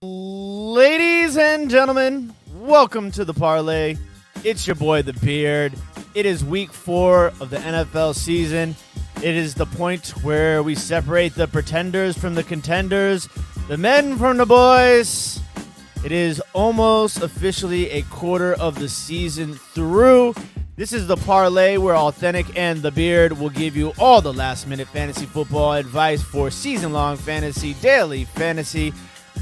Ladies and gentlemen, welcome to the Parlay. It's your boy, The Beard. It is week 4 of the NFL season. It is the point where we separate the pretenders from the contenders, the men from the boys. It is almost officially a quarter of the season through. This is the Parlay where Awthentik and The Beard will give you all the last-minute fantasy football advice for season-long fantasy, daily fantasy,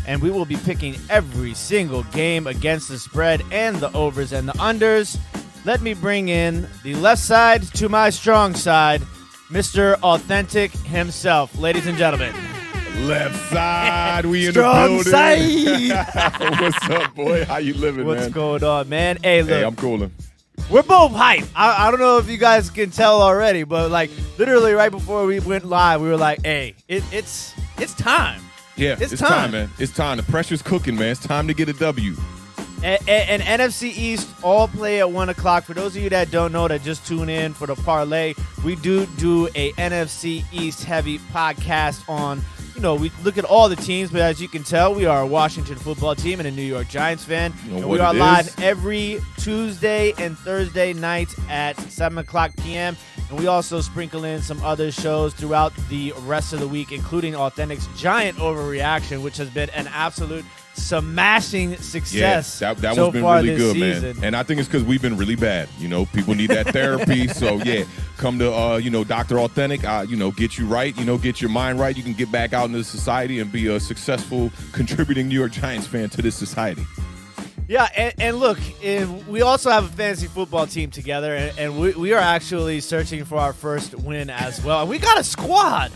and we will be picking every single game against the spread and the overs and the unders. Let me bring in the left side to my strong side, Mr. Awthentik himself. Ladies and gentlemen. Left side, we in strong the building. Side. What's up, boy? How you living, man? What's going on, man? Hey, look. Hey, I'm coolin'. We're both hyped. I don't know if you guys can tell already, but like literally right before we went live, we were like, hey, it's time. Yeah, it's time, man. It's time. The pressure's cooking, man. It's time to get a W. And NFC East all play at 1 o'clock. For those of you that don't know, that just tune in for the Parlay, we do a NFC East heavy podcast on, we look at all the teams, but as you can tell, we are a Washington football team and a New York Giants fan. And we are live every Tuesday and Thursday nights at 7 o'clock p.m. And we also sprinkle in some other shows throughout the rest of the week, including Awthentik's Giant Overreaction, which has been an absolute smashing success. Yeah, that so one's been far really this good, season. man. And I think it's because we've been really bad. People need that therapy. So, yeah, come to, Dr. Awthentik, get you right, get your mind right. You can get back out into society and be a successful contributing New York Giants fan to this society. Yeah, and look, we also have a fantasy football team together, and we are actually searching for our first win as well. And we got a squad.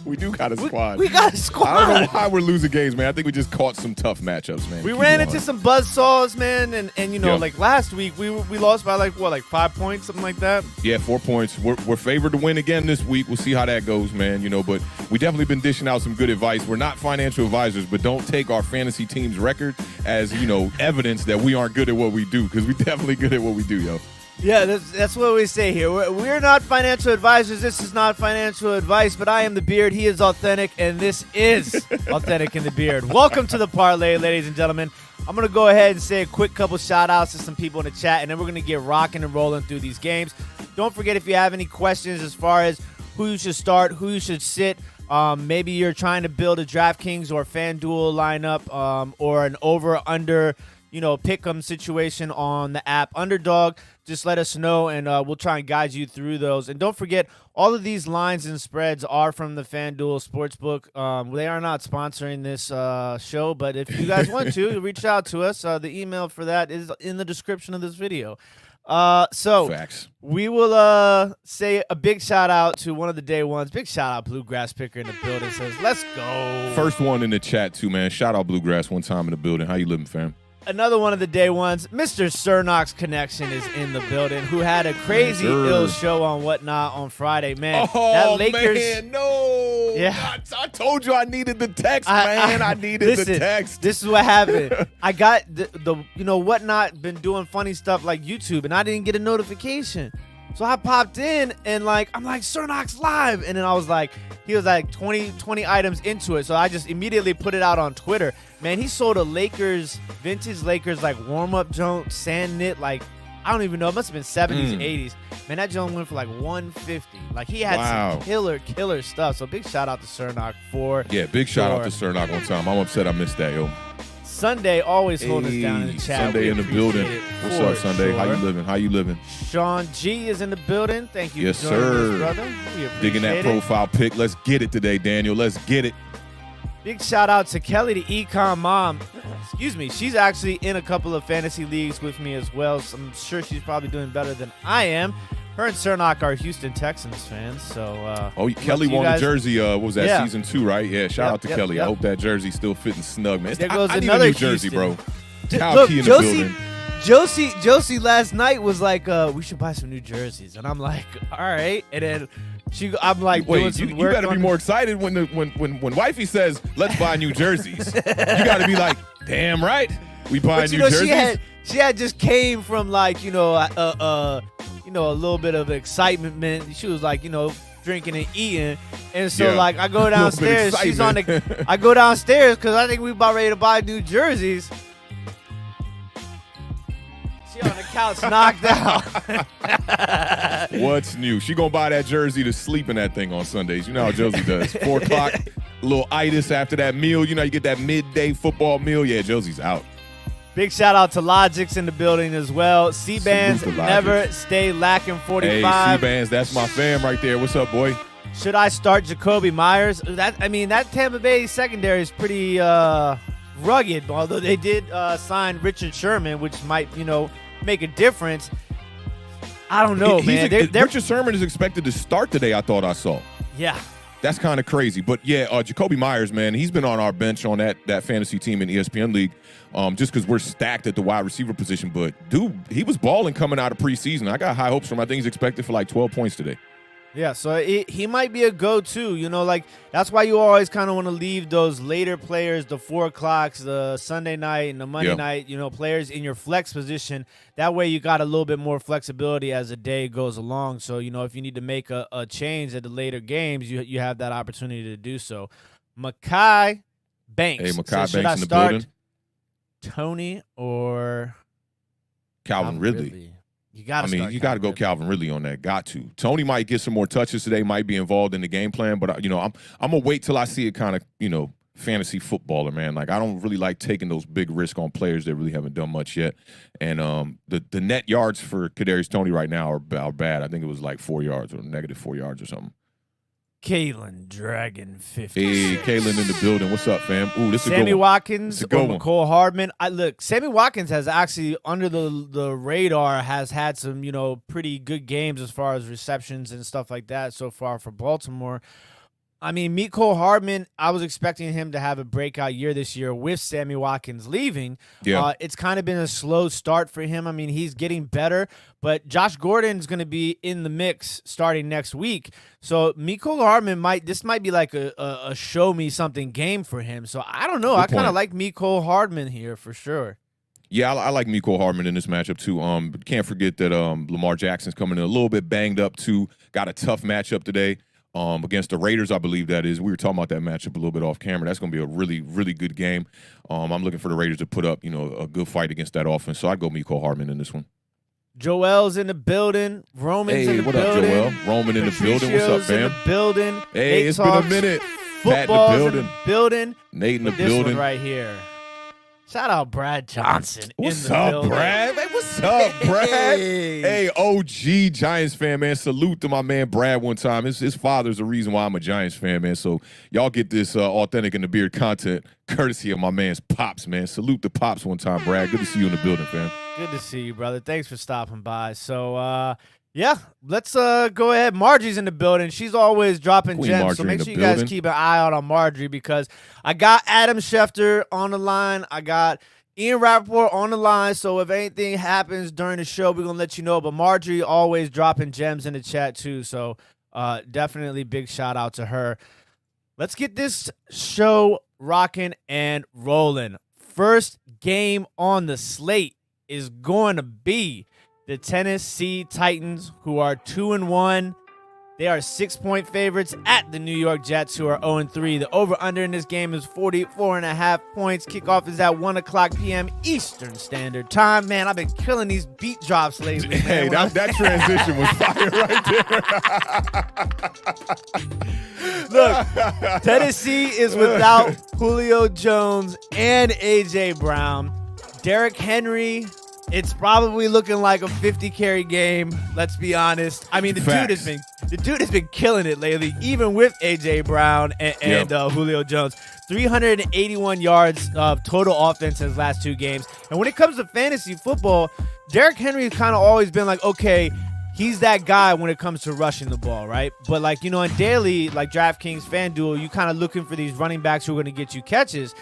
We do got a squad. We got a squad. I don't know why we're losing games, man. I think we just caught some tough matchups, man. We ran into some buzzsaws, man, and like last week, we lost by like 5 points, something like that? Yeah, 4 points. We're favored to win again this week. We'll see how that goes, man. But we definitely been dishing out some good advice. We're not financial advisors, but don't take our fantasy team's record as, evidence that we aren't good at what we do, because we're definitely good at what we do, yo. Yeah, that's what we say here. We're not financial advisors. This is not financial advice, but I am The Beard. He is Awthentik, and this is Awthentik and The Beard. Welcome to the Parlay, ladies and gentlemen. I'm going to go ahead and say a quick couple shout-outs to some people in the chat, and then we're going to get rocking and rolling through these games. Don't forget, if you have any questions as far as who you should start, who you should sit, maybe you're trying to build a DraftKings or FanDuel lineup or an over-under pick'em situation on the app Underdog, just let us know, and we'll try and guide you through those. And don't forget, all of these lines and spreads are from the FanDuel Sportsbook. They are not sponsoring this show, but if you guys want to, reach out to us. The email for that is in the description of this video. So Facts. We will say a big shout out to one of the day ones. Big shout out Bluegrass Picker in the building. Says, let's go. First one in the chat, too, man. Shout out Bluegrass one time in the building. How you living, fam? Another one of the day ones, Mr. Cernox Connection is in the building, who had a crazy ill show on Whatnot on Friday. Man, that Lakers, man, no. Yeah. I told you I needed the text, man. I needed the text. This is what happened. I got the Whatnot been doing funny stuff like YouTube, and I didn't get a notification. So I popped in, and I'm like, Cernox live. And then I was like, he was like 20 items into it. So I just immediately put it out on Twitter. Man, he sold a vintage Lakers warm-up joint, sand knit, I don't even know. It must have been 70s, 80s. Man, that joint went for $150. He had some killer stuff. So big shout out to Cernox for. Yeah, big shout out to Cernox one time. I'm upset I missed that, yo. Sunday always holding us down in the chat. Sunday in the building. What's up, Sunday? Sure. How you living? Sean G is in the building. Thank you for joining us, brother. We appreciate Digging that profile pic. Let's get it today, Daniel. Let's get it. Big shout out to Kelly, the econ mom. Excuse me. She's actually in a couple of fantasy leagues with me as well. So I'm sure she's probably doing better than I am. Her and Cernox are Houston Texans fans. So, Kelly won the jersey. What was that, season 2, right? Yeah, shout out to Kelly. Yep. I hope that jersey's still fitting snug, man. There goes I need another a new jersey, Houston. bro. Look, Key in the building. Josie last night was like, we should buy some new jerseys. And I'm like, all right. And then I'm like, wait, you better be more excited when wifey says, let's buy new jerseys. You got to be like, damn right. We buy new jerseys. She had just came from a little bit of excitement. She was like, drinking and eating. And so, Yeah. like, I go downstairs. She's on the. I go downstairs because I think we about ready to buy new jerseys. She on the couch, knocked out. What's new? She gonna buy that jersey to sleep in that thing on Sundays. You know how Josie does. 4 o'clock, a little itis after that meal. You know, you get that midday football meal. Yeah, Josie's out. Big shout out to Logic's in the building as well. C-Bands Salute to never Logic. stay lacking 45. Hey, C-Bands, that's my fam right there. What's up, boy? Should I start Jacoby Myers? That Tampa Bay secondary is pretty rugged, although they did sign Richard Sherman, which might, make a difference. I don't know, man. Richard Sherman is expected to start today, I thought I saw. Yeah. That's kind of crazy. But, yeah, Jacoby Myers, man, he's been on our bench on that fantasy team in the ESPN League just because we're stacked at the wide receiver position. But, dude, he was balling coming out of preseason. I got high hopes for him. I think he's expected for like 12 points today. Yeah, so he might be a go-to, that's why you always kind of want to leave those later players, the 4 o'clocks, the Sunday night and the Monday night, players in your flex position. That way you got a little bit more flexibility as the day goes along. So, if you need to make a change at the later games, you have that opportunity to do so. Mekhi Banks. Hey, Mekhi should Banks I in the start building. Tony or Calvin Ridley. You got to go Calvin Ridley on that. Got to. Tony might get some more touches today, might be involved in the game plan, but, I'm going to wait till I see it kind of, fantasy footballer, man. Like, I don't really like taking those big risks on players that really haven't done much yet. And the net yards for Kadarius Toney right now are bad. I think it was like 4 yards or negative 4 yards or something. Kalen Dragon 50. Hey, Kalen in the building. What's up, fam? Ooh, this is Sammy Watkins or one. McCole Hardman. Look, Sammy Watkins has actually, under the radar, has had some, pretty good games as far as receptions and stuff like that so far for Baltimore. I mean, Mecole Hardman, I was expecting him to have a breakout year this year with Sammy Watkins leaving. Yeah. It's kind of been a slow start for him. I mean, he's getting better, but Josh Gordon's going to be in the mix starting next week. So Mecole Hardman might be like a show me something game for him. So I don't know. I kind of like Mecole Hardman here for sure. Yeah, I like Mecole Hardman in this matchup too. But can't forget that Lamar Jackson's coming in a little bit banged up too. Got a tough matchup today. Against the Raiders, I believe that is. We were talking about that matchup a little bit off camera. That's going to be a really, really good game. I'm looking for the Raiders to put up, a good fight against that offense. So I'd go Mecole Hardman in this one. Joel's in the building. Roman's in the what building. Up, Joel? Roman in the building. What's up, fam? In the building. Hey, Nate it's been a minute. Pat in the building. In the building. Nate in the this building. One right here. Shout out Brad Johnson. What's in the up, building. Brad? Hey, what's up, Brad? Hey, OG Giants fan, man. Salute to my man Brad one time. His father's the reason why I'm a Giants fan, man. So y'all get this Authentic and the Beard content courtesy of my man's Pops, man. Salute to Pops one time, Brad. Good to see you in the building, fam. Good to see you, brother. Thanks for stopping by. So, yeah, let's go ahead. Margie's in the building. She's always dropping Queen gems, Marjorie so make in sure the you guys building. keep an eye out on Marjorie because I got Adam Schefter on the line. I got Ian Rappaport on the line, so if anything happens during the show, we're going to let you know. But Marjorie always dropping gems in the chat, too, so definitely big shout-out to her. Let's get this show rocking and rolling. First game on the slate is going to be the Tennessee Titans, who are 2-1. They are 6-point favorites at the New York Jets, who are 0-3. The over-under in this game is 44.5 points. Kickoff is at 1 o'clock p.m. Eastern Standard Time. Man, I've been killing these beat drops lately. Hey, man. that transition was fire right there. Look, Tennessee is without Julio Jones and A.J. Brown. Derrick Henry, it's probably looking like a 50-carry game, let's be honest. I mean, the dude has been killing it lately, even with A.J. Brown and Julio Jones. 381 yards of total offense in his last 2 games. And when it comes to fantasy football, Derrick Henry has kind of always been like, okay, he's that guy when it comes to rushing the ball, right? But, like, in daily, like DraftKings, FanDuel, you kind of looking for these running backs who are going to get you catches.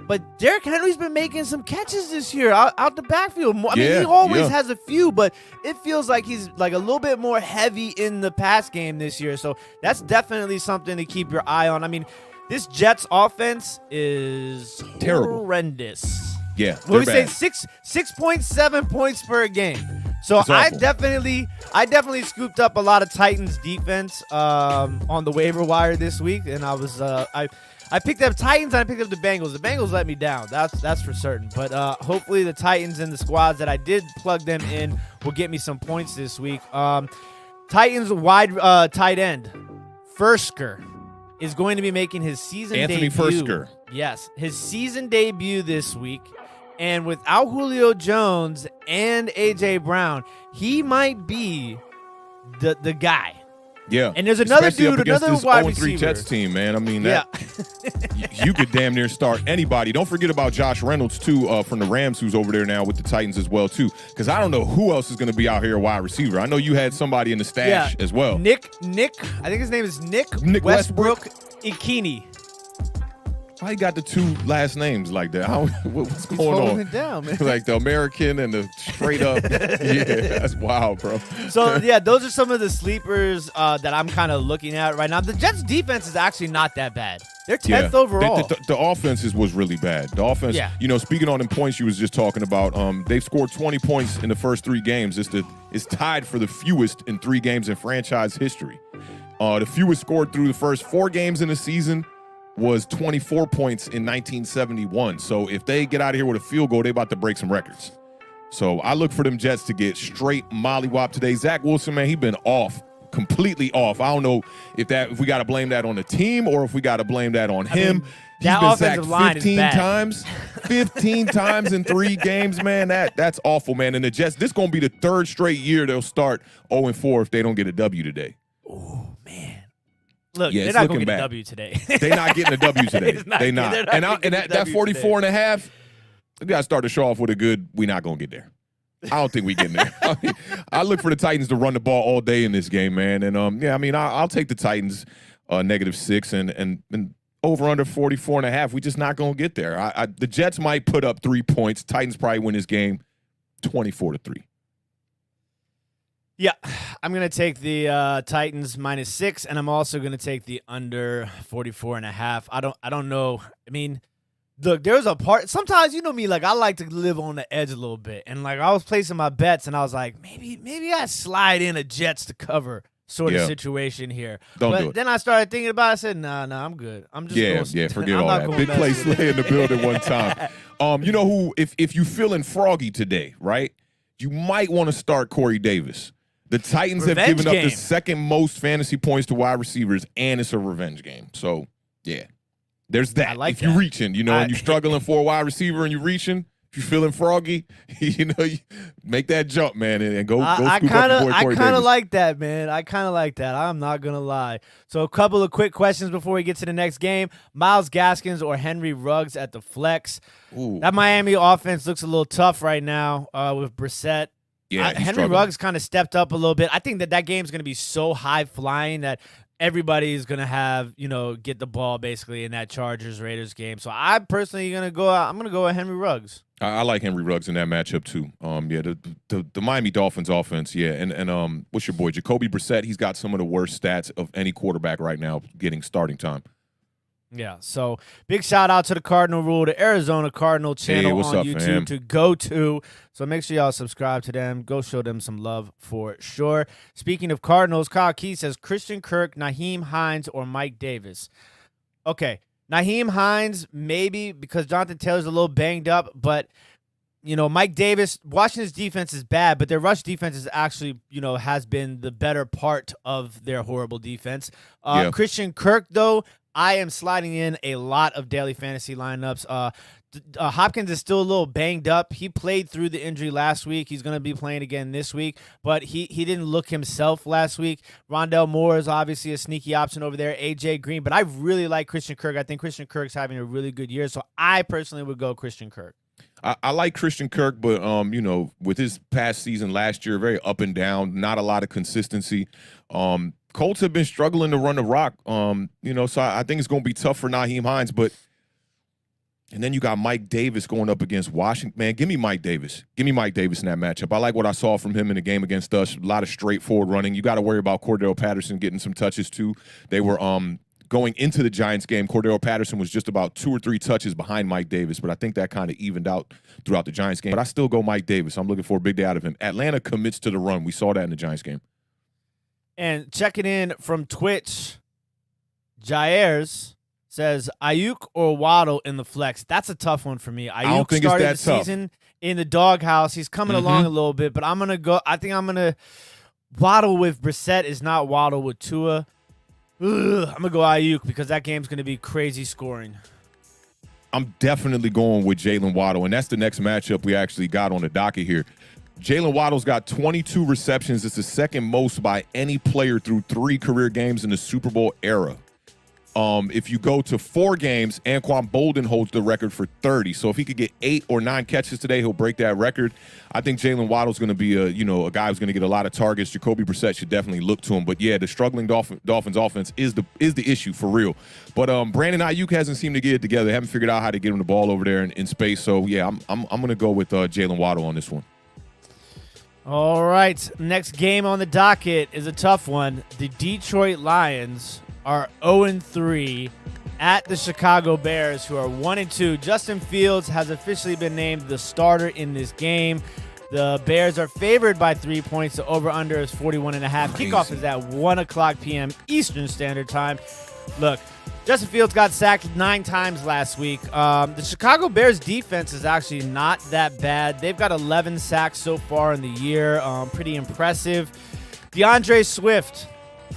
But Derrick Henry's been making some catches this year out the backfield. I mean, he always has a few, but it feels like he's like a little bit more heavy in the pass game this year. So that's definitely something to keep your eye on. I mean, this Jets offense is terrible, horrendous. Yeah, what we say, 6.7 points per game. So It's I awful. definitely scooped up a lot of Titans defense on the waiver wire this week, and I picked up Titans and I picked up the Bengals. The Bengals let me down. That's for certain. But hopefully the Titans and the squads that I did plug them in will get me some points this week. Titans wide tight end Fursker is going to be making his season Anthony debut. Fursker. Yes, his season debut this week. And without Julio Jones and A.J. Brown, he might be the guy. Yeah. And there's another Especially dude, up against another this wide 0-3 receiver. Jets team, man. I mean, Yeah. you could damn near start anybody. Don't forget about Josh Reynolds, too, from the Rams, who's over there now with the Titans as well, too. Because I don't know who else is going to be out here wide receiver. I know you had somebody in the stash as well. Nick, I think his name is Nick Westbrook Ikini. Why you got the two last names like that? What's He's going holding on? it down, man. Like the American and the straight up. Yeah, that's wild, bro. So, yeah, those are some of the sleepers that I'm kind of looking at right now. The Jets' defense is actually not that bad. They're 10th overall. The offenses was really bad. The offense, speaking on them points you was just talking about, they've scored 20 points in the first 3 games. It's tied for the fewest in 3 games in franchise history. The fewest scored through the first 4 games in the season was 24 points in 1971. So if they get out of here with a field goal, they about to break some records. So I look for them Jets to get straight mollywop today. Zach Wilson, man, he been off, completely off. I don't know if we got to blame that on the team or if we got to blame that on him. That He's been offensive sacked line 15 is bad. times. 15 times in 3 games, man. That's awful, man. And the Jets, this going to be the 3rd straight year they'll start 0-4 if they don't get a W today. Oh, man. Look, Yeah, they're it's not going to looking get bad. a W today. They're not getting a W today. They're not. And that 44 and a half, we got to start the show off with a good, we're not going to get there. I don't think we getting there. I look for the Titans to run the ball all day in this game, man. And, I'll take the Titans -6 and over under 44 and a half. We just not going to get there. The Jets might put up 3 points. Titans probably win this game 24-3. Yeah, I'm going to take the Titans -6, and I'm also going to take the under 44 and a half. I don't know. I mean, look, there's a part. Sometimes, you know me, like I like to live on the edge a little bit. And like I was placing my bets, and I was like, maybe I slide in a Jets to cover sort of situation here. Don't but do it. then I started thinking about it. I said, nah, I'm good. I'm just going forget I'm all not that. gonna Big mess play with it. Slay in the building one time. You know who, if you feeling froggy today, right, you might want to start Corey Davis. The Titans have Revenge given up the game. 2nd most fantasy points to wide receivers, and it's a revenge game. So, yeah, there's that. I like if you're that. reaching, and you're struggling for a wide receiver and you're reaching, if you're feeling froggy, you make that jump, man, and go scoop up your boy Corey I kind Davis. of like that, man. I kind of like that. I'm not going to lie. So a couple of quick questions before we get to the next game. Myles Gaskins or Henry Ruggs at the flex. Ooh. That Miami offense looks a little tough right now with Brissett. Yeah, he's Henry struggling. Ruggs kind of stepped up a little bit. I think that game's going to be so high flying that everybody's going to have, get the ball basically in that Chargers-Raiders game. So I personally I'm going to go with Henry Ruggs. I like Henry Ruggs in that matchup too. The Miami Dolphins offense, and what's your boy Jacoby Brissett? He's got some of the worst stats of any quarterback right now getting starting time. Yeah, so big shout out to the Cardinal Rule, the Arizona Cardinal channel what's on up, YouTube fam? to go to. So make sure y'all subscribe to them. Go show them some love for sure. Speaking of Cardinals, Kyle Key says Christian Kirk, Naheem Hines, or Mike Davis. Okay, Naheem Hines maybe because Jonathan Taylor's a little banged up, but Mike Davis, Washington's defense is bad, but their rush defense is actually, has been the better part of their horrible defense. Christian Kirk, though, I am sliding in a lot of daily fantasy lineups. Hopkins is still a little banged up. He played through the injury last week. He's going to be playing again this week, but he didn't look himself last week. Rondell Moore is obviously a sneaky option over there. A.J. Green, but I really like Christian Kirk. I think Christian Kirk's having a really good year, so I personally would go Christian Kirk. I like Christian Kirk, but with his past season last year, very up and down, not a lot of consistency. Colts have been struggling to run the rock, so I think it's going to be tough for Naheem Hines. And then you got Mike Davis going up against Washington. Man, give me Mike Davis. Give me Mike Davis in that matchup. I like what I saw from him in the game against us. A lot of straightforward running. You got to worry about Cordell Patterson getting some touches too. They were going into the Giants game, Cordero Patterson was just about 2 or 3 touches behind Mike Davis, but I think that kind of evened out throughout the Giants game. But I still go Mike Davis. I'm looking for a big day out of him. Atlanta commits to the run. We saw that in the Giants game. And checking in from Twitch, Jair's says Ayuk or Waddle in the flex. That's a tough one for me. Ayuk I don't think started it's that the tough. season in the doghouse. He's coming along a little bit, but I'm going to go. I think I'm going to Waddle with Brissett is not Waddle with Tua. I'm going to go Ayuk because that game's going to be crazy scoring. I'm definitely going with Jalen Waddle, and that's the next matchup we actually got on the docket here. Jalen Waddle's got 22 receptions. It's the second most by any player through 3 career games in the Super Bowl era. If you go to 4 games, Anquan Bolden holds the record for 30. So if he could get 8 or 9 catches today, he'll break that record. I think Jalen Waddle's going to be a guy who's going to get a lot of targets. Jacoby Brissett should definitely look to him. But yeah, the struggling Dolphins offense is the issue for real. But Brandon Ayuk hasn't seemed to get it together. They haven't figured out how to get him the ball over there in space. So yeah, I'm going to go with Jalen Waddle on this one. All right, next game on the docket is a tough one. The Detroit Lions are 0-3 at the Chicago Bears, who are 1-2. Justin Fields has officially been named the starter in this game. The Bears are favored by 3 points. The over-under is 41.5. Kickoff is at 1 o'clock p.m. Eastern Standard Time. Look, Justin Fields got sacked 9 times last week. The Chicago Bears defense is actually not that bad. They've got 11 sacks so far in the year. Pretty impressive. DAndre Swift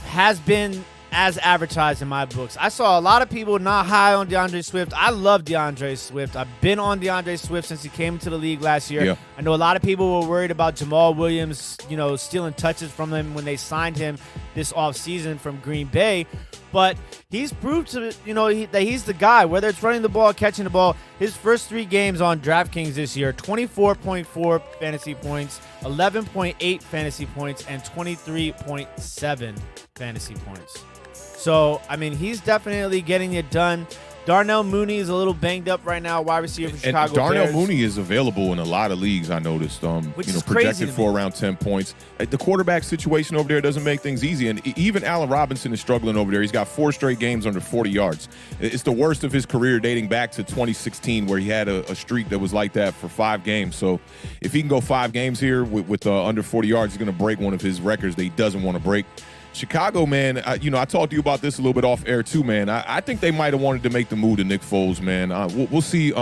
has been as advertised in my books. I saw a lot of people not high on DAndre Swift. I love DAndre Swift. I've been on DAndre Swift since he came into the league last year. Yeah. I know a lot of people were worried about Jamal Williams, stealing touches from him when they signed him this offseason from Green Bay. But he's proved to that he's the guy, whether it's running the ball, catching the ball. His first 3 games on DraftKings this year, 24.4 fantasy points, 11.8 fantasy points, and 23.7 fantasy points. So, he's definitely getting it done. Darnell Mooney is a little banged up right now, wide receiver for Chicago Darnell Bears. Mooney is available in a lot of leagues, I noticed. Which is projected crazy for around 10 points. The quarterback situation over there doesn't make things easy, and even Allen Robinson is struggling over there. He's got 4 straight games under 40 yards. It's the worst of his career, dating back to 2016, where he had a streak that was like that for 5 games. So if he can go 5 games here with under 40 yards, he's going to break one of his records that he doesn't want to break. Chicago, man, I talked to you about this a little bit off air too, man. I think they might have wanted to make the move to Nick Foles, man. We'll see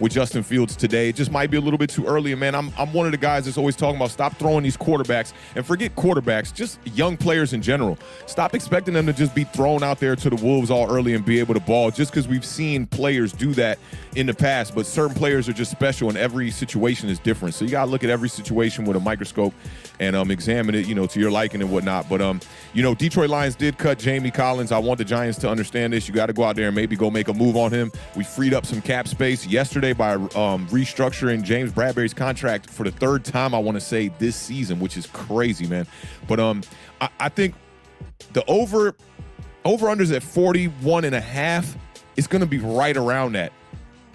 with Justin Fields today. It just might be a little bit too early. And, man, I'm one of the guys that's always talking about stop throwing these quarterbacks. And forget quarterbacks, just young players in general. Stop expecting them to just be thrown out there to the wolves all early and be able to ball, just because we've seen players do that in the past. But certain players are just special, and every situation is different. So you got to look at every situation with a microscope and examine it, to your liking and whatnot. But, Detroit Lions did cut Jamie Collins. I want the Giants to understand this. You got to go out there and maybe go make a move on him. We freed up some cap space yesterday by restructuring James Bradbury's contract for the 3rd time, I want to say, this season, which is crazy, man. But I think the over-unders at 41.5 is going to be right around that.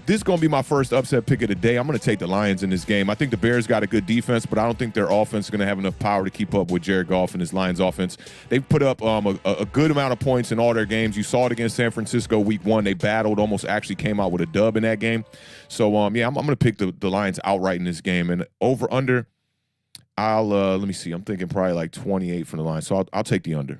This is going to be my first upset pick of the day. I'm going to take the Lions in this game. I think the Bears got a good defense, but I don't think their offense is going to have enough power to keep up with Jared Goff and his Lions offense. They've put up a good amount of points in all their games. You saw it against San Francisco week 1. They battled, almost actually came out with a dub in that game. So, I'm going to pick the Lions outright in this game. And over-under, let me see. I'm thinking probably like 28 from the Lions. So I'll take the under.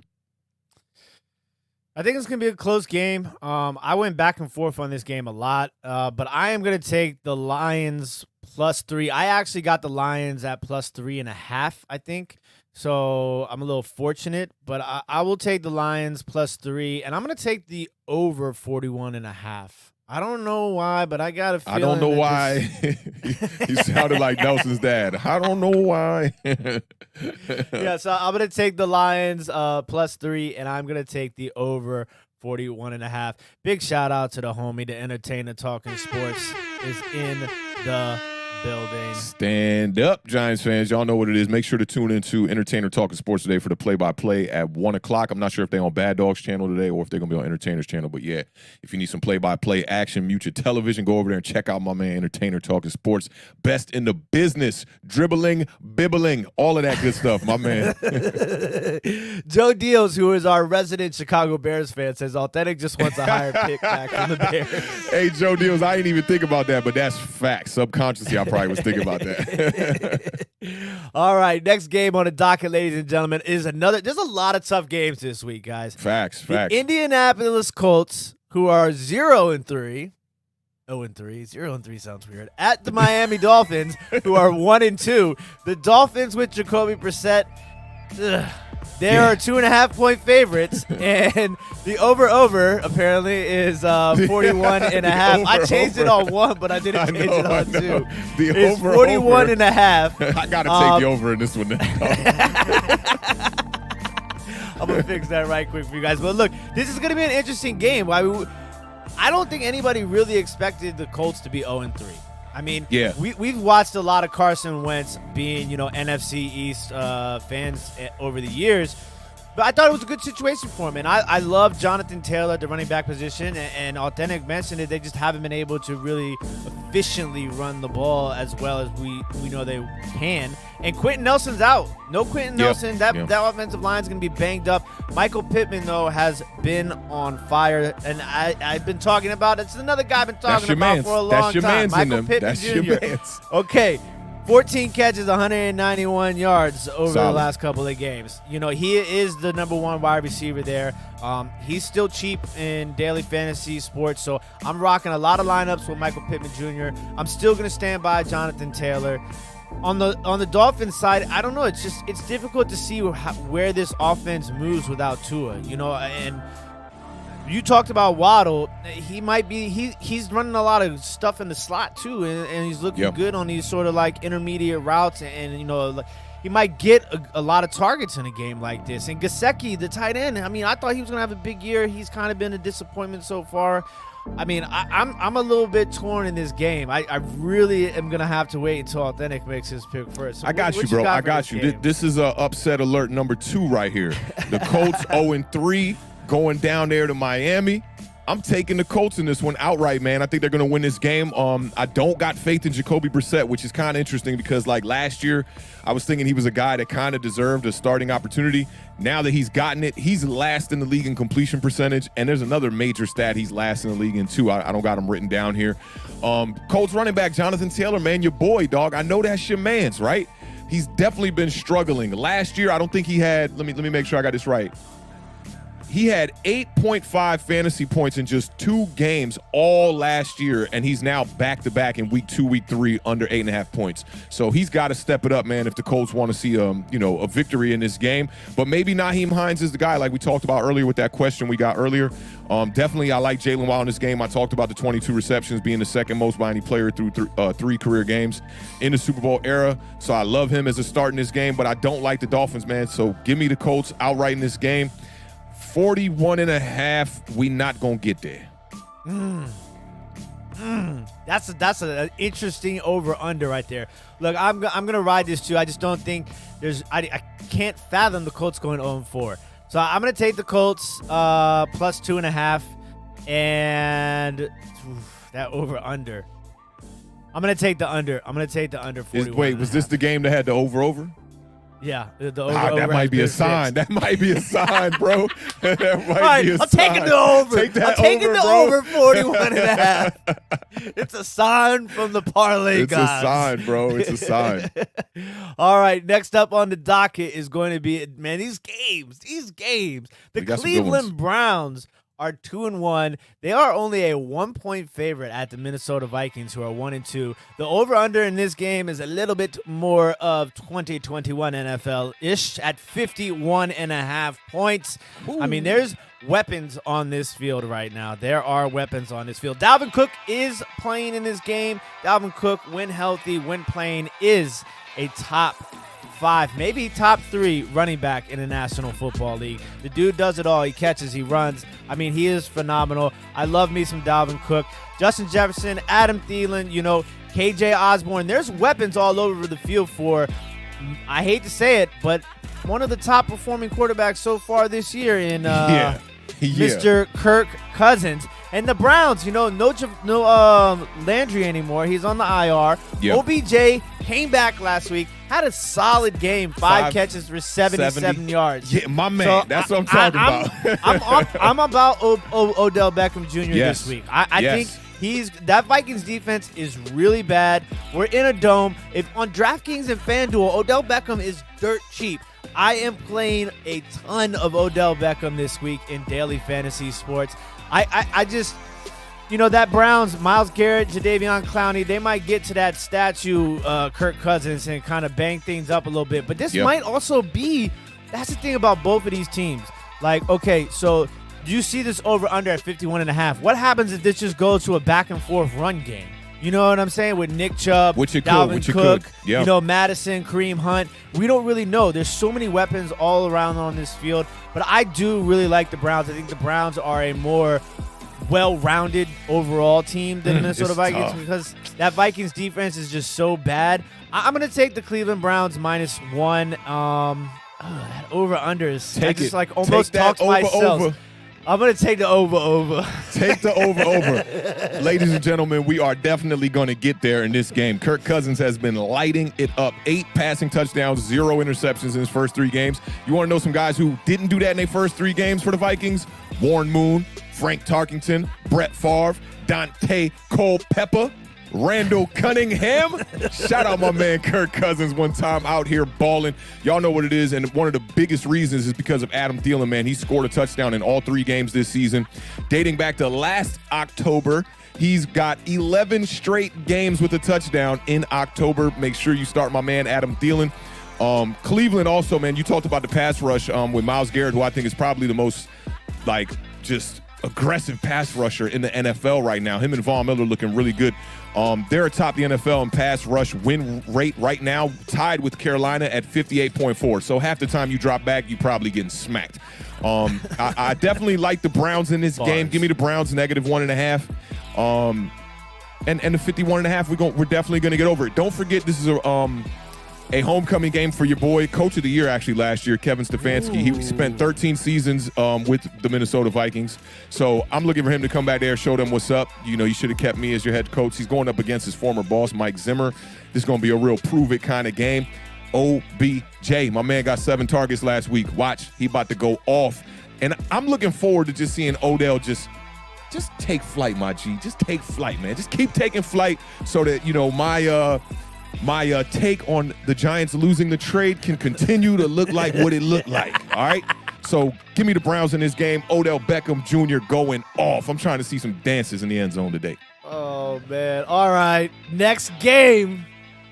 I think it's going to be a close game. I went back and forth on this game a lot, but I am going to take the Lions +3. I actually got the Lions at +3.5, I think. So I'm a little fortunate, but I will take the Lions +3, and I'm going to take the over 41.5. I don't know why, but I got a feeling. I don't know why. He sounded like Nelson's dad. I don't know why. Yeah, so I'm going to take the Lions +3, and I'm going to take the over 41.5. Big shout out to the homie, the entertainer talking sports is in the building. Stand up, Giants fans. Y'all know what it is. Make sure to tune into Entertainer Talking Sports today for the play-by-play at 1 o'clock. I'm not sure if they're on Bad Dogs channel today or if they're going to be on Entertainer's channel. But, yeah, if you need some play-by-play action, mute your television. Go over there and check out my man, Entertainer Talking Sports. Best in the business. Dribbling, bibbling, all of that good stuff, my man. Joe Deals, who is our resident Chicago Bears fan, says Awthentik just wants a higher pick back from the Bears. Hey, Joe Deals, I didn't even think about that, but that's facts. Subconsciously, I probably was thinking about that. All right, next game on the docket, ladies and gentlemen, is another. There's a lot of tough games this week, guys. Facts. The Indianapolis Colts, who are 0-3. 0-3. 0-3 sounds weird. At the Miami Dolphins, who are 1-2. The Dolphins with Jacoby Brissett. They are 2.5-point favorites, and the over apparently is 41.5. I changed it on 1, but I didn't change it on 2. It's 41.5. I got to take the over in this one. I'm going to fix that right quick for you guys. But look, this is going to be an interesting game. I don't think anybody really expected the Colts to be 0-3. I mean, yeah. We've watched a lot of Carson Wentz being, NFC East fans over the years. But I thought it was a good situation for him. And I love Jonathan Taylor at the running back position. And Awthentik mentioned it. They just haven't been able to really efficiently run the ball as well as we know they can. And Quentin Nelson's out. No Quentin Nelson. That offensive line is going to be banged up. Michael Pittman, though, has been on fire. And I've been talking about it. It's another guy I've been talking about for a long time. Michael Pittman Jr. Okay. 14 catches, 191 yards over the last couple of games. He is the number one wide receiver there. He's still cheap in daily fantasy sports, so I'm rocking a lot of lineups with Michael Pittman Jr. I'm still going to stand by Jonathan Taylor. On the Dolphins side, I don't know. It's difficult to see where this offense moves without Tua. And you talked about Waddle. He might be he's running a lot of stuff in the slot too, and he's looking good on these sort of like intermediate routes, and he might get a lot of targets in a game like this. And Gesicki, the tight end, I mean, I thought he was gonna have a big year. He's kind of been a disappointment so far. I mean, I'm a little bit torn in this game. I really am gonna have to wait until Awthentik makes his pick first. So I got you, bro. I got you. This is upset alert number 2 right here. The Colts 0-3. Going down there to Miami. I'm taking the Colts in this one outright, man. I think they're going to win this game. I don't got faith in Jacoby Brissett, which is kind of interesting because, like, last year, I was thinking he was a guy that kind of deserved a starting opportunity. Now that he's gotten it, he's last in the league in completion percentage, and there's another major stat he's last in the league in too. I don't got him written down here. Colts running back Jonathan Taylor, man, your boy, dog. I know that's your man's, right? He's definitely been struggling. Last year, I don't think he had – let me make sure I got this right. He had 8.5 fantasy points in just 2 games all last year, and he's now back-to-back in week 2, week 3 under 8.5 points. So he's got to step it up, man, if the Colts want to see a victory in this game. But maybe Nyheim Hines is the guy, like we talked about earlier with that question we got earlier. Definitely, I like Jalen Waddle in this game. I talked about the 22 receptions being the second most by any player through 3 career games in the Super Bowl era. So I love him as a start in this game, but I don't like the Dolphins, man. So give me the Colts outright in this game. 41.5, we not gonna get there. That's an interesting over-under right there. Look, I'm gonna ride this too. I just don't think I can't fathom the Colts going 0-4. So I'm gonna take the Colts plus 2.5, and that over-under. I'm gonna take the under. I'm gonna take the under 41. Wait, was this the game that had the over? Yeah, the over. That might be a sign. That might be a sign, bro. That might be a sign. I'm taking the over. I'm taking the over 41.5. It's a sign from the parlay gods. It's a sign, bro. It's a sign. All right, next up on the docket is going to be, man, these games. The Cleveland Browns are 2-1. They are only a 1-point favorite at the Minnesota Vikings, who are 1-2. The over-under in this game is a little bit more of 2021 NFL-ish at 51.5 points. Ooh. I mean, there's weapons on this field right now. There are weapons on this field. Dalvin Cook is playing in this game. Dalvin Cook, when healthy, when playing, is a top 5, maybe top 3 running back in the National Football League. The dude does it all. He catches, he runs. I mean, he is phenomenal. I love me some Dalvin Cook. Justin Jefferson, Adam Thielen, KJ Osborne. There's weapons all over the field for, I hate to say it, but one of the top performing quarterbacks so far this year in Mr. Kirk Cousins. And the Browns, no Landry anymore. He's on the IR. Yep. OBJ came back last week, had a solid game, 5 catches for 77 yards. Yeah, my man. So that's what I'm talking about. I'm about Odell Beckham Jr. this week. I think that Vikings defense is really bad. We're in a dome. If on DraftKings and FanDuel, Odell Beckham is dirt cheap. I am playing a ton of Odell Beckham this week in daily fantasy sports. I just, that Browns, Myles Garrett, Jadeveon Clowney, they might get to that statue, Kirk Cousins, and kind of bang things up a little bit. But this might also be, that's the thing about both of these teams. Like, okay, so do you see this over-under at 51.5? What happens if this just goes to a back-and-forth run game? You know what I'm saying? With Nick Chubb, Dalvin Cook, Madison, Kareem Hunt. We don't really know. There's so many weapons all around on this field. But I do really like the Browns. I think the Browns are a more well-rounded overall team than the Minnesota Vikings because that Vikings defense is just so bad. I'm going to take the Cleveland Browns -1. That over-under is almost talked myself. Over. I'm going to take the over. Take the over. Ladies and gentlemen, we are definitely going to get there in this game. Kirk Cousins has been lighting it up. 8 passing touchdowns, 0 interceptions in his first 3 games. You want to know some guys who didn't do that in their first 3 games for the Vikings? Warren Moon, Frank Tarkington, Brett Favre, Dante Culpepper, Randall Cunningham. Shout out my man Kirk Cousins one time out here balling. Y'all know what it is, and one of the biggest reasons is because of Adam Thielen, man. He scored a touchdown in all 3 games this season. Dating back to last October, he's got 11 straight games with a touchdown in October. Make sure you start my man Adam Thielen. Cleveland also, man, you talked about the pass rush with Myles Garrett, who I think is probably the most, just aggressive pass rusher in the NFL right now. Him and Von Miller looking really good. They're atop the NFL in pass rush win rate right now, tied with Carolina at 58.4. So half the time you drop back, you probably getting smacked. I definitely like the Browns in this game. Give me the Browns -1.5. And the 51.5, we're definitely going to get over it. Don't forget, this is a homecoming game for your boy, Coach of the Year actually last year, Kevin Stefanski. He spent 13 seasons with the Minnesota Vikings. So I'm looking for him to come back there, show them what's up. You should have kept me as your head coach. He's going up against his former boss, Mike Zimmer. This is going to be a real prove-it kind of game. OBJ, my man got 7 targets last week. Watch, he about to go off. And I'm looking forward to just seeing Odell just take flight, my G. Just take flight, man. Just keep taking flight so that, my take on the Giants losing the trade can continue to look like what it looked like, all right? So give me the Browns in this game. Odell Beckham Jr. going off. I'm trying to see some dances in the end zone today. Oh, man. All right. Next game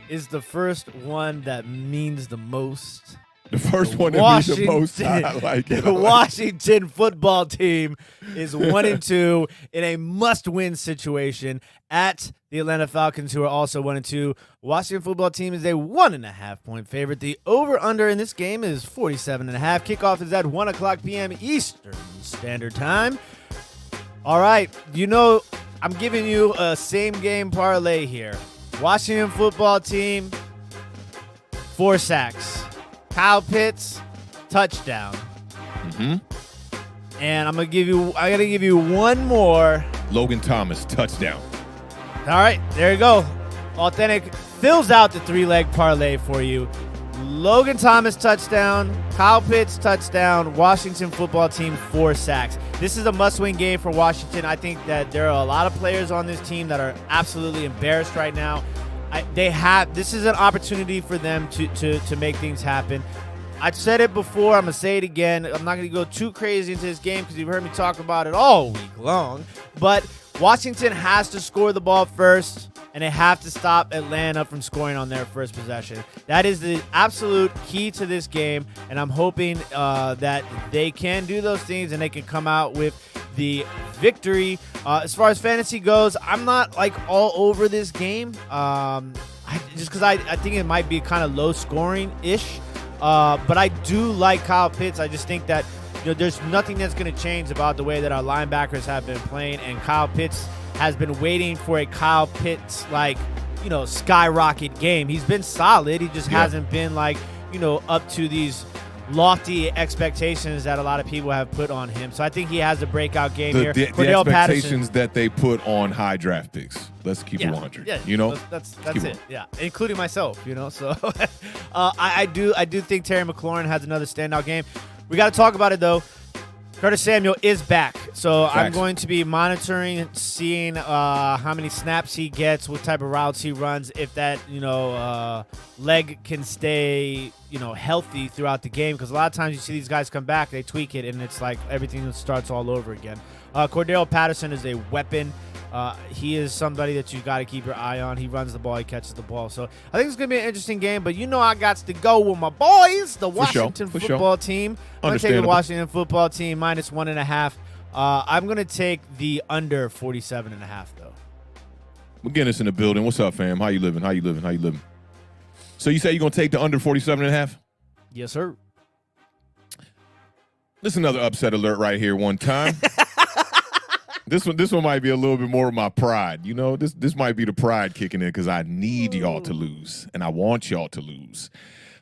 is the first one that means the most. The first one that means the most. I like it. The Washington football team is 1-2 in a must-win situation at the Atlanta Falcons, who are also 1-2. Washington football team is a 1.5-point favorite. The over-under in this game is 47.5. Kickoff is at 1:00 p.m. Eastern Standard Time. All right, I'm giving you a same-game parlay here. Washington football team, 4 sacks. Kyle Pitts, touchdown. And I'm gonna give you one more. Logan Thomas, touchdown. All right, there you go. Awthentik fills out the 3-leg parlay for you. Logan Thomas, touchdown. Kyle Pitts, touchdown. Washington football team, 4 sacks. This is a must-win game for Washington. I think that there are a lot of players on this team that are absolutely embarrassed right now. This is an opportunity for them to make things happen. I've said it before. I'm going to say it again. I'm not going to go too crazy into this game because you've heard me talk about it all week long. But Washington has to score the ball first, and they have to stop Atlanta from scoring on their first possession. That is the absolute key to this game, and I'm hoping that they can do those things and they can come out with the victory. As far as fantasy goes, I'm not all over this game just because I think it might be kind of low scoring-ish. But I do like Kyle Pitts. I just think that there's nothing that's going to change about the way that our linebackers have been playing, and Kyle Pitts has been waiting for a Kyle Pitts skyrocket game. He's been solid. He just hasn't been like, up to these lofty expectations that a lot of people have put on him. So I think he has a breakout game here. The expectations that they put on high draft picks. Let's keep it 100. Yeah, that's it. Yeah, including myself. So I do think Terry McLaurin has another standout game. We got to talk about it though. Curtis Samuel is back, so Facts. I'm going to be monitoring, seeing how many snaps he gets, what type of routes he runs, if that leg can stay healthy throughout the game. Because a lot of times you see these guys come back, they tweak it, and it's like everything starts all over again. Cordero Patterson is a weapon. He is somebody that you got to keep your eye on. He runs the ball, he catches the ball. So I think it's going to be an interesting game. But I got to go with my boys, the Washington football team. I'm going to take the Washington football team minus 1.5. I'm going to take the under 47.5 though. McGinnis in the building. What's up, fam? How you living? So you say you're going to take the under 47.5? Yes, sir. This is another upset alert right here one time. This one might be a little bit more of my pride. This might be the pride kicking in because I need y'all to lose, and I want y'all to lose.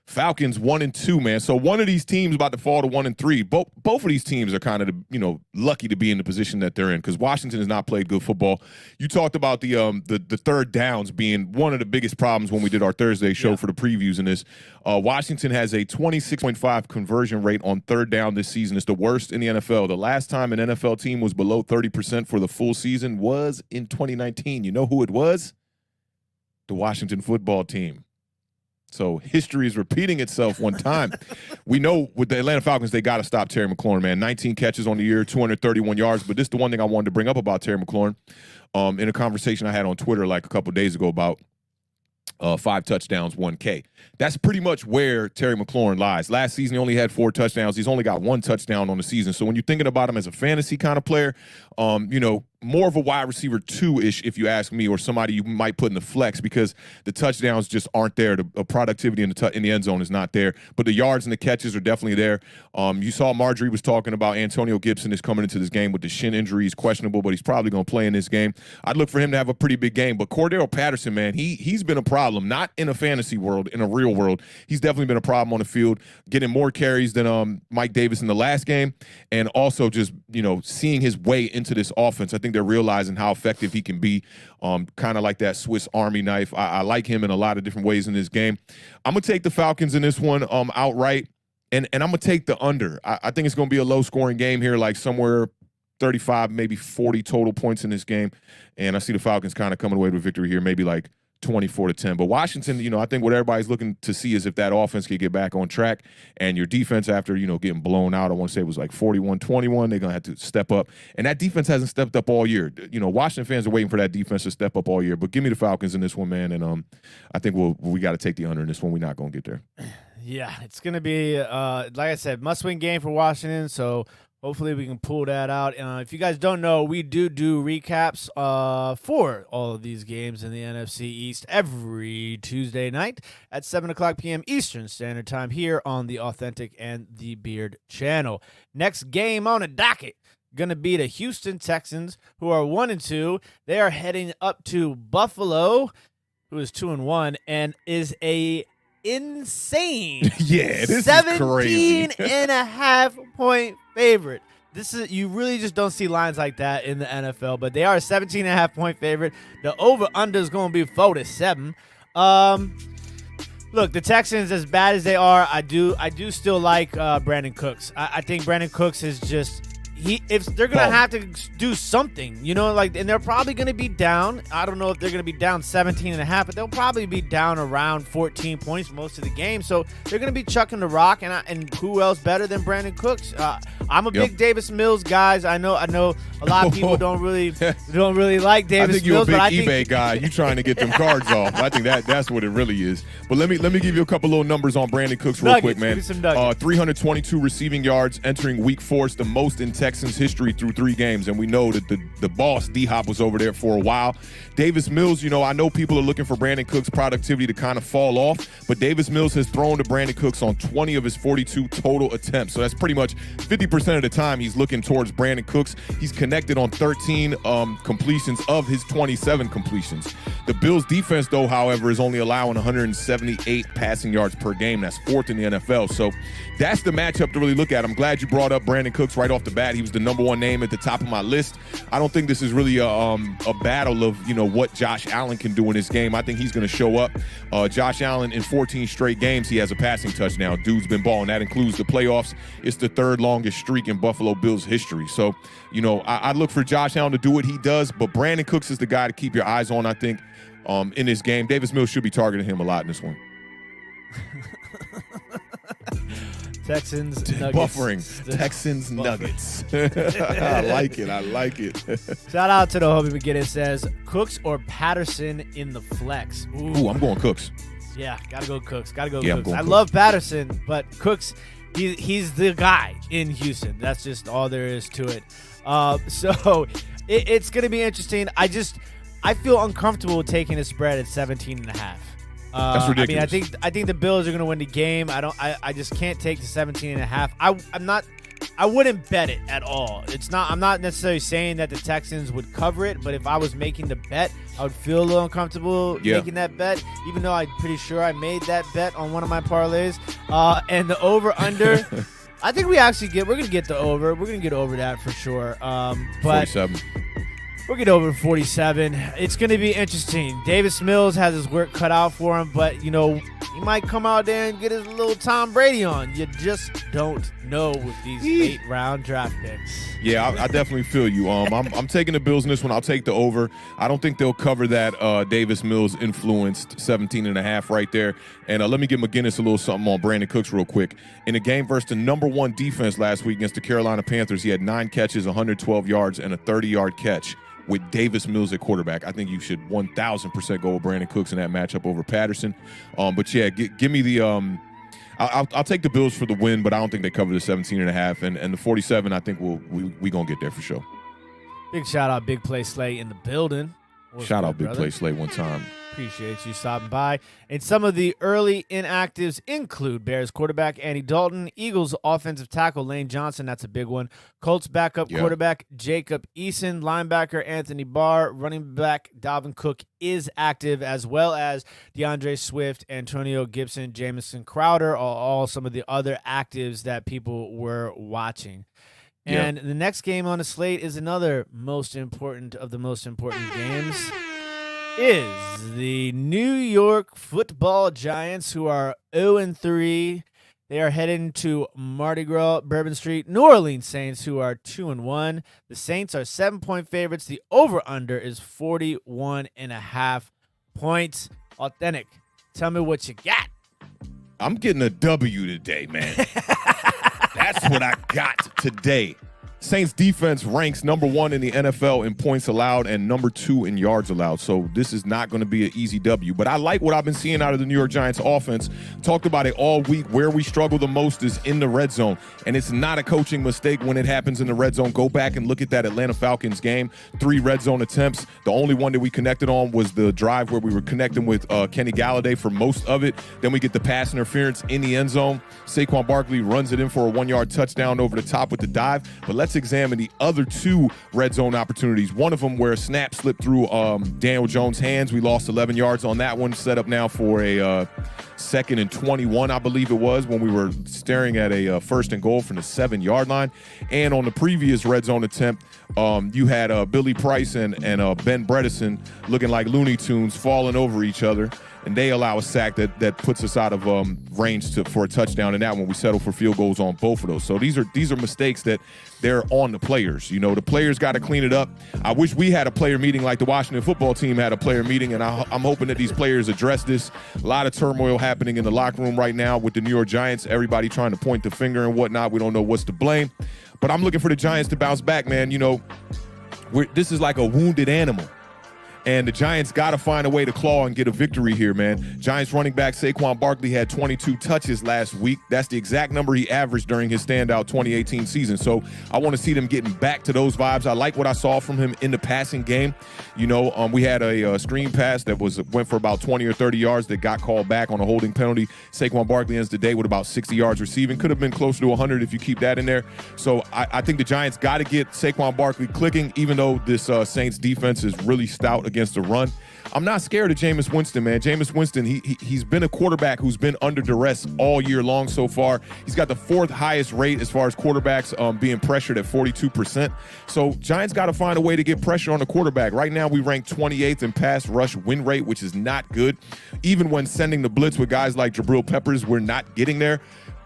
Falcons 1-2, man. So one of these teams about to fall to 1-3. Both of these teams are kind of lucky to be in the position that they're in because Washington has not played good football. You talked about the third downs being one of the biggest problems when we did our Thursday show for the previews in this. Washington has a 26.5 conversion rate on third down this season. It's the worst in the NFL. The last time an NFL team was below 30% for the full season was in 2019. You know who it was? The Washington football team. So history is repeating itself one time. We know with the Atlanta Falcons, they got to stop Terry McLaurin, man. 19 catches on the year, 231 yards. But this is the one thing I wanted to bring up about Terry McLaurin in a conversation I had on Twitter like a couple days ago about 5 touchdowns, 1K. That's pretty much where Terry McLaurin lies. Last season, he only had 4 touchdowns. He's only got 1 touchdown on the season. So when you're thinking about him as a fantasy kind of player, more of a wide receiver 2-ish, if you ask me, or somebody you might put in the flex because the touchdowns just aren't there. The productivity in the end zone is not there. But the yards and the catches are definitely there. You saw Marjorie was talking about Antonio Gibson is coming into this game with the shin injury. He's questionable, but he's probably going to play in this game. I'd look for him to have a pretty big game. But Cordero Patterson, man, he's been a problem, not in a fantasy world, in a real world. He's definitely been a problem on the field, getting more carries than Mike Davis in the last game, and also just, seeing his way into this offense. I think they're realizing how effective he can be, kind of like that Swiss Army knife. I like him in a lot of different ways in this game. I'm going to take the Falcons in this one outright, and I'm going to take the under. I think it's going to be a low-scoring game here, like somewhere 35, maybe 40 total points in this game, and I see the Falcons kind of coming away with victory here, maybe like 24-10. But Washington, I think what everybody's looking to see is if that offense can get back on track, and your defense after, getting blown out, I want to say it was like 41-21, they're going to have to step up. And that defense hasn't stepped up all year. Washington fans are waiting for that defense to step up all year. But give me the Falcons in this one, man, and I think we got to take the under in this one. We're not going to get there. Yeah, it's going to be, like I said, must-win game for Washington, so hopefully we can pull that out. If you guys don't know, we do recaps for all of these games in the NFC East every Tuesday night at 7 o'clock p.m. Eastern Standard Time here on the Awthentik and The Beard channel. Next game on the docket, going to be the Houston Texans, who are 1-2. They are heading up to Buffalo, who is 2-1, and is a insane this is crazy. 17.5 point favorite. You really just don't see lines like that in the NFL, but they are a 17.5 point favorite. The over-under is going to be 47. Look, the Texans, as bad as they are, I do still like Brandon Cooks. I think Brandon Cooks is just if they're gonna have to do something, and they're probably gonna be down. I don't know if they're gonna be down 17.5, but they'll probably be down around 14 points most of the game. So they're gonna be chucking the rock, and who else better than Brandon Cooks? I'm a big Davis Mills guys. I know a lot of people don't really like Davis Mills. I think you're a big eBay guy. You trying to get them cards off. I think that's what it really is. But let me give you a couple little numbers on Brandon Cooks real quick, man. 322 receiving yards entering week 4. It's the most in Texas Texans history through 3 games, and we know that the boss, D-Hop, was over there for a while. Davis Mills, I know people are looking for Brandon Cooks' productivity to kind of fall off, but Davis Mills has thrown to Brandon Cooks on 20 of his 42 total attempts. So that's pretty much 50% of the time he's looking towards Brandon Cooks. He's connected on 13 completions of his 27 completions. The Bills' defense, though, however, is only allowing 178 passing yards per game. That's 4th in the NFL. So that's the matchup to really look at. I'm glad you brought up Brandon Cooks right off the bat. He was the number 1 name at the top of my list. I don't think this is really a battle of, what Josh Allen can do in this game. I think he's going to show up. Josh Allen, in 14 straight games, he has a passing touchdown. Dude's been balling. That includes the playoffs. It's the 3rd longest streak in Buffalo Bills history. So, I look for Josh Allen to do what he does, but Brandon Cooks is the guy to keep your eyes on, I think, in this game. Davis Mills should be targeting him a lot in this one. Texans, Nuggets. Buffering. Texans, Nuggets. I like it. Shout out to the homie McGinnis. Says, Cooks or Patterson in the flex? Ooh, I'm going Cooks. Yeah, gotta go Cooks. I'm Cooks. going I Cooks. love Patterson, but Cooks, he's the guy in Houston. That's just all there is to it. So it's going to be interesting. I feel uncomfortable taking a spread at 17.5. That's ridiculous. I think the Bills are going to win the game. I just can't take the 17.5. I wouldn't bet it at all. I'm not necessarily saying that the Texans would cover it, but if I was making the bet, I would feel a little uncomfortable making that bet, even though I'm pretty sure I made that bet on one of my parlays. And the over-under, I think we're going to get the over. We're going to get over that for sure. But 47. We'll get over 47. It's going to be interesting. Davis Mills has his work cut out for him, but, he might come out there and get his little Tom Brady on. You just don't know with these late-round draft picks. Yeah, I definitely feel you. I'm taking the Bills in this one. I'll take the over. I don't think they'll cover that Davis Mills influenced 17.5 right there. And let me give McGinnis a little something on Brandon Cooks real quick. In a game versus the number 1 defense last week against the Carolina Panthers, he had 9 catches, 112 yards, and a 30-yard catch. With Davis Mills at quarterback, I think you should 1,000% go with Brandon Cooks in that matchup over Patterson. But yeah, give me the I'll take the Bills for the win, but I don't think they cover the 17.5 and the 47. I think we gonna get there for sure. Big shout out, Big Play Slay in the building. Shout out Big Play Slay one time. Appreciate you stopping by. And some of the early inactives include Bears quarterback Andy Dalton, Eagles offensive tackle Lane Johnson, that's a big one, Colts backup quarterback Jacob Eason, linebacker Anthony Barr, running back Dalvin Cook is active, as well as DAndre Swift, Antonio Gibson, Jamison Crowder, all some of the other actives that people were watching. And the next game on the slate is another most important of the most important games. Is the New York Football Giants, who are 0-3. They are heading to Mardi Gras, Bourbon Street. New Orleans Saints, who are 2-1. The Saints are 7-point favorites. The over-under is 41.5 points. Authentic, tell me what you got. I'm getting a W today, man. That's what I got today. Saints defense ranks number 1 in the NFL in points allowed and number 2 in yards allowed. So this is not going to be an easy W. But I like what I've been seeing out of the New York Giants offense. Talked about it all week. Where we struggle the most is in the red zone. And it's not a coaching mistake when it happens in the red zone. Go back and look at that Atlanta Falcons game. 3 red zone attempts. The only one that we connected on was the drive where we were connecting with Kenny Galladay for most of it. Then we get the pass interference in the end zone. Saquon Barkley runs it in for a 1-yard touchdown over the top with the dive. But let's examine the other 2 red zone opportunities. One of them where a snap slipped through Daniel Jones' hands. We lost 11 yards on that one. Set up now for a 2nd and 21, I believe it was, when we were staring at a 1st and goal from the 7-yard line. And on the previous red zone attempt, you had Billy Price and Ben Bredesen looking like Looney Tunes falling over each other. And they allow a sack that puts us out of range for a touchdown. And that one, we settle for field goals on both of those. So these are mistakes that they're on the players. The players got to clean it up. I wish we had a player meeting like the Washington football team had a player meeting, and I'm hoping that these players address this. A lot of turmoil happening in the locker room right now with the New York Giants. Everybody trying to point the finger and whatnot. We don't know what's to blame. But I'm looking for the Giants to bounce back, man. This is like a wounded animal. And the Giants got to find a way to claw and get a victory here, man. Giants running back Saquon Barkley had 22 touches last week. That's the exact number he averaged during his standout 2018 season. So I want to see them getting back to those vibes. I like what I saw from him in the passing game. You know, we had a screen pass that went for about 20 or 30 yards that got called back on a holding penalty. Saquon Barkley ends the day with about 60 yards receiving. Could have been closer to 100 if you keep that in there. So I think the Giants got to get Saquon Barkley clicking, even though this Saints defense is really stout against the run. I'm not scared of Jameis Winston, man. Jameis Winston, he's been a quarterback who's been under duress all year long so far. He's got the 4th highest rate as far as quarterbacks being pressured at 42%. So Giants got to find a way to get pressure on the quarterback. Right now we rank 28th in pass rush win rate, which is not good. Even when sending the blitz with guys like Jabril Peppers, we're not getting there.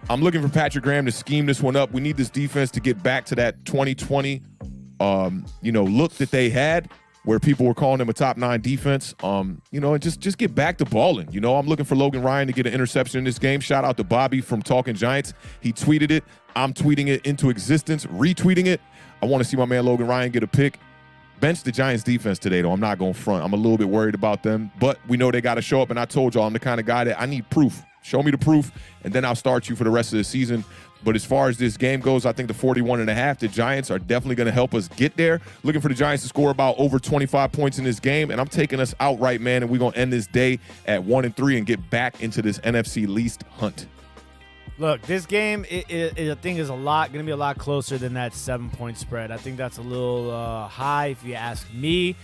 I'm looking for Patrick Graham to scheme this one up. We need this defense to get back to that 2020 look that they had, where people were calling them a top 9 defense, and just get back to balling. You know, I'm looking for Logan Ryan to get an interception in this game. Shout out to Bobby from Talking Giants. He tweeted it. I'm tweeting it into existence, retweeting it. I want to see my man Logan Ryan get a pick. Bench the Giants defense today, though. I'm not going front. I'm a little bit worried about them, but we know they got to show up, and I told y'all I'm the kind of guy that I need proof. Show me the proof, and then I'll start you for the rest of the season. But as far as this game goes, I think the 41.5, the Giants are definitely going to help us get there. Looking for the Giants to score about over 25 points in this game, and I'm taking us outright, man, and we're going to end this day at 1-3 and get back into this NFC least hunt. Look, this game, I think, is going to be a lot closer than that 7-point spread. I think that's a little high, if you ask me.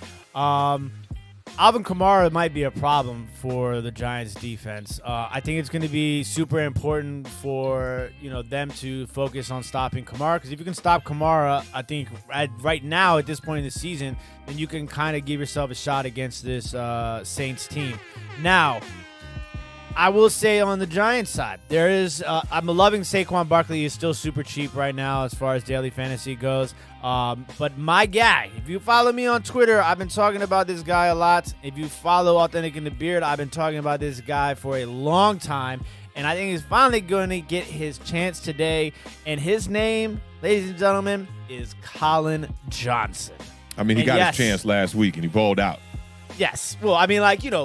Alvin Kamara might be a problem for the Giants defense. I think it's going to be super important for them to focus on stopping Kamara, because if you can stop Kamara, I think right now at this point in the season, then you can kind of give yourself a shot against this Saints team. Now, I will say on the Giants side, there is I'm loving Saquon Barkley. Is still super cheap right now as far as daily fantasy goes. But my guy, if you follow me on Twitter, I've been talking about this guy a lot. If you follow Awthentik and The Beard, I've been talking about this guy for a long time. And I think he's finally going to get his chance today. And his name, ladies and gentlemen, is Colin Johnson. I mean, he got his chance last week, and he balled out. Yes. Well, I mean,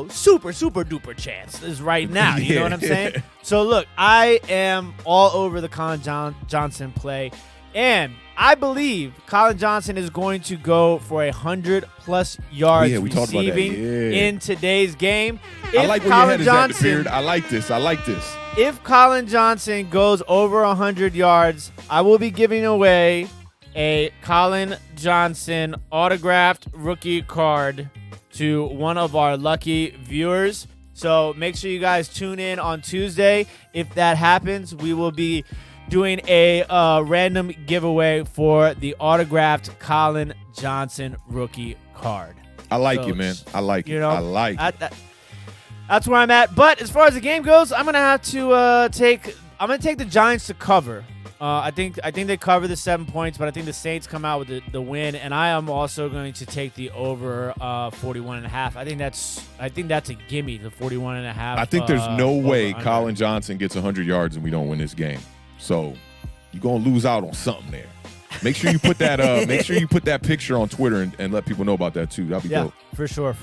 super, super duper chance is right now. You know what I'm saying? So, look, I am all over the Colin Johnson play. And I believe Colin Johnson is going to go for 100+ yards receiving in today's game. I like where your head is at, The Beard. I like this. If Colin Johnson goes over 100 yards, I will be giving away a Colin Johnson autographed rookie card to one of our lucky viewers. So make sure you guys tune in on Tuesday. If that happens, we will be doing a random giveaway for the autographed Colin Johnson rookie card. I like it, man. I like it. I like it. That's where I'm at. But as far as the game goes, I'm gonna have to take the Giants to cover. I think they cover the 7 points, but I think the Saints come out with the win, and I am also going to take the over 41.5. I think that's a gimme, the 41.5. I think there's no way Colin Johnson gets 100 yards and we don't win this game. So you're gonna lose out on something there. Make sure you put that that picture on Twitter and let people know about that too. That'd be dope. For sure.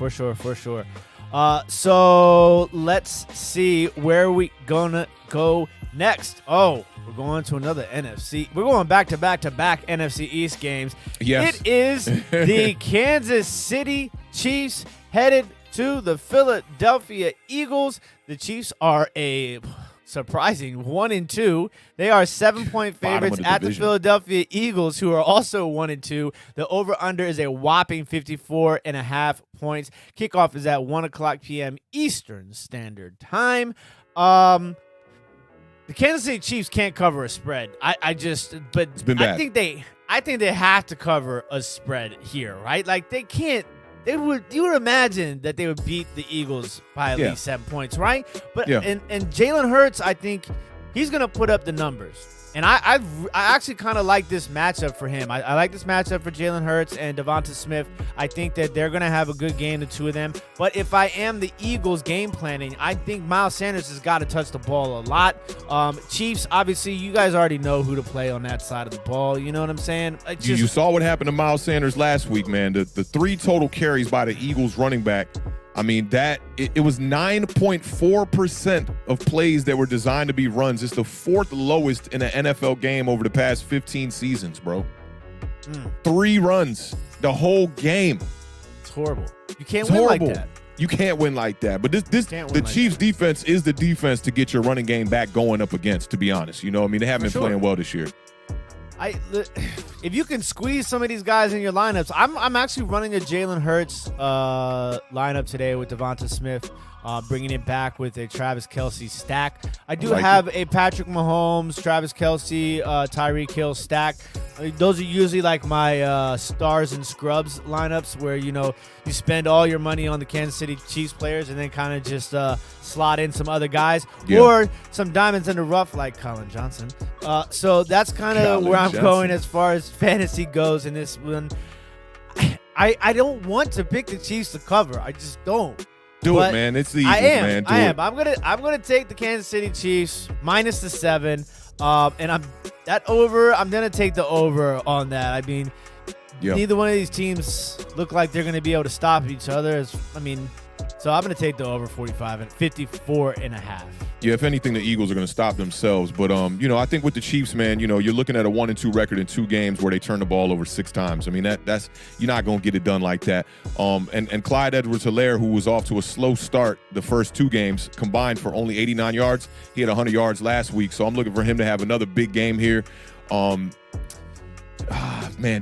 So let's see where we gonna go next. Oh, we're going to another NFC. We're going back to back NFC East games. Yes. It is the Kansas City Chiefs headed to the Philadelphia Eagles. The Chiefs are a surprising 1-2. They are 7-point favorites at the Philadelphia Eagles, who are also 1-2. The over-under is a whopping 54.5 points. Kickoff is at 1:00 p.m. Eastern Standard Time. The Kansas City Chiefs can't cover a spread. It's been bad. I think they have to cover a spread here, right? Like they can't. You would imagine that they would beat the Eagles by at least 7 points, right? But and Jalen Hurts, I think he's going to put up the numbers. And I actually kind of like this matchup for him. I like this matchup for Jalen Hurts and Devonta Smith. I think that they're going to have a good game, the two of them. But if I am the Eagles game planning, I think Miles Sanders has got to touch the ball a lot. Chiefs, obviously, you guys already know who to play on that side of the ball. You know what I'm saying? You saw what happened to Miles Sanders last week, man. The 3 total carries by the Eagles running back. I mean, it was 9.4% of plays that were designed to be runs. It's the 4th lowest in an NFL game over the past 15 seasons, bro. 3 runs the whole game. It's horrible. You can't win like that. You can't win like that. But the Chiefs' defense is the defense to get your running game back going up against, to be honest. You know, I mean, they haven't been playing well this year. If you can squeeze some of these guys in your lineups, I'm actually running a Jalen Hurts lineup today with Devonta Smith, bringing it back with a Travis Kelce stack. I do have a Patrick Mahomes, Travis Kelce, Tyreek Hill stack. I mean, those are usually like my stars and scrubs lineups where, you know, you spend all your money on the Kansas City Chiefs players and then kind of just slot in some other guys or some diamonds in the rough like Colin Johnson. So that's kind of where I'm going as far as fantasy goes in this one. I don't want to pick the Chiefs to cover. I just don't. Do it, man. It's the Eagles, man. I am. I'm gonna take the Kansas City Chiefs minus the 7. And I'm gonna take the over on that. I mean, neither one of these teams look like they're gonna be able to stop each other. So I'm gonna take the over 45 and 54.5. Yeah, if anything, the Eagles are going to stop themselves. But, I think with the Chiefs, man, you're looking at a 1-2 record in 2 games where they turn the ball over 6 times. I mean, that's you're not going to get it done like that. And Clyde Edwards-Helaire, who was off to a slow start the first 2 games, combined for only 89 yards. He had 100 yards last week, so I'm looking for him to have another big game here. Man,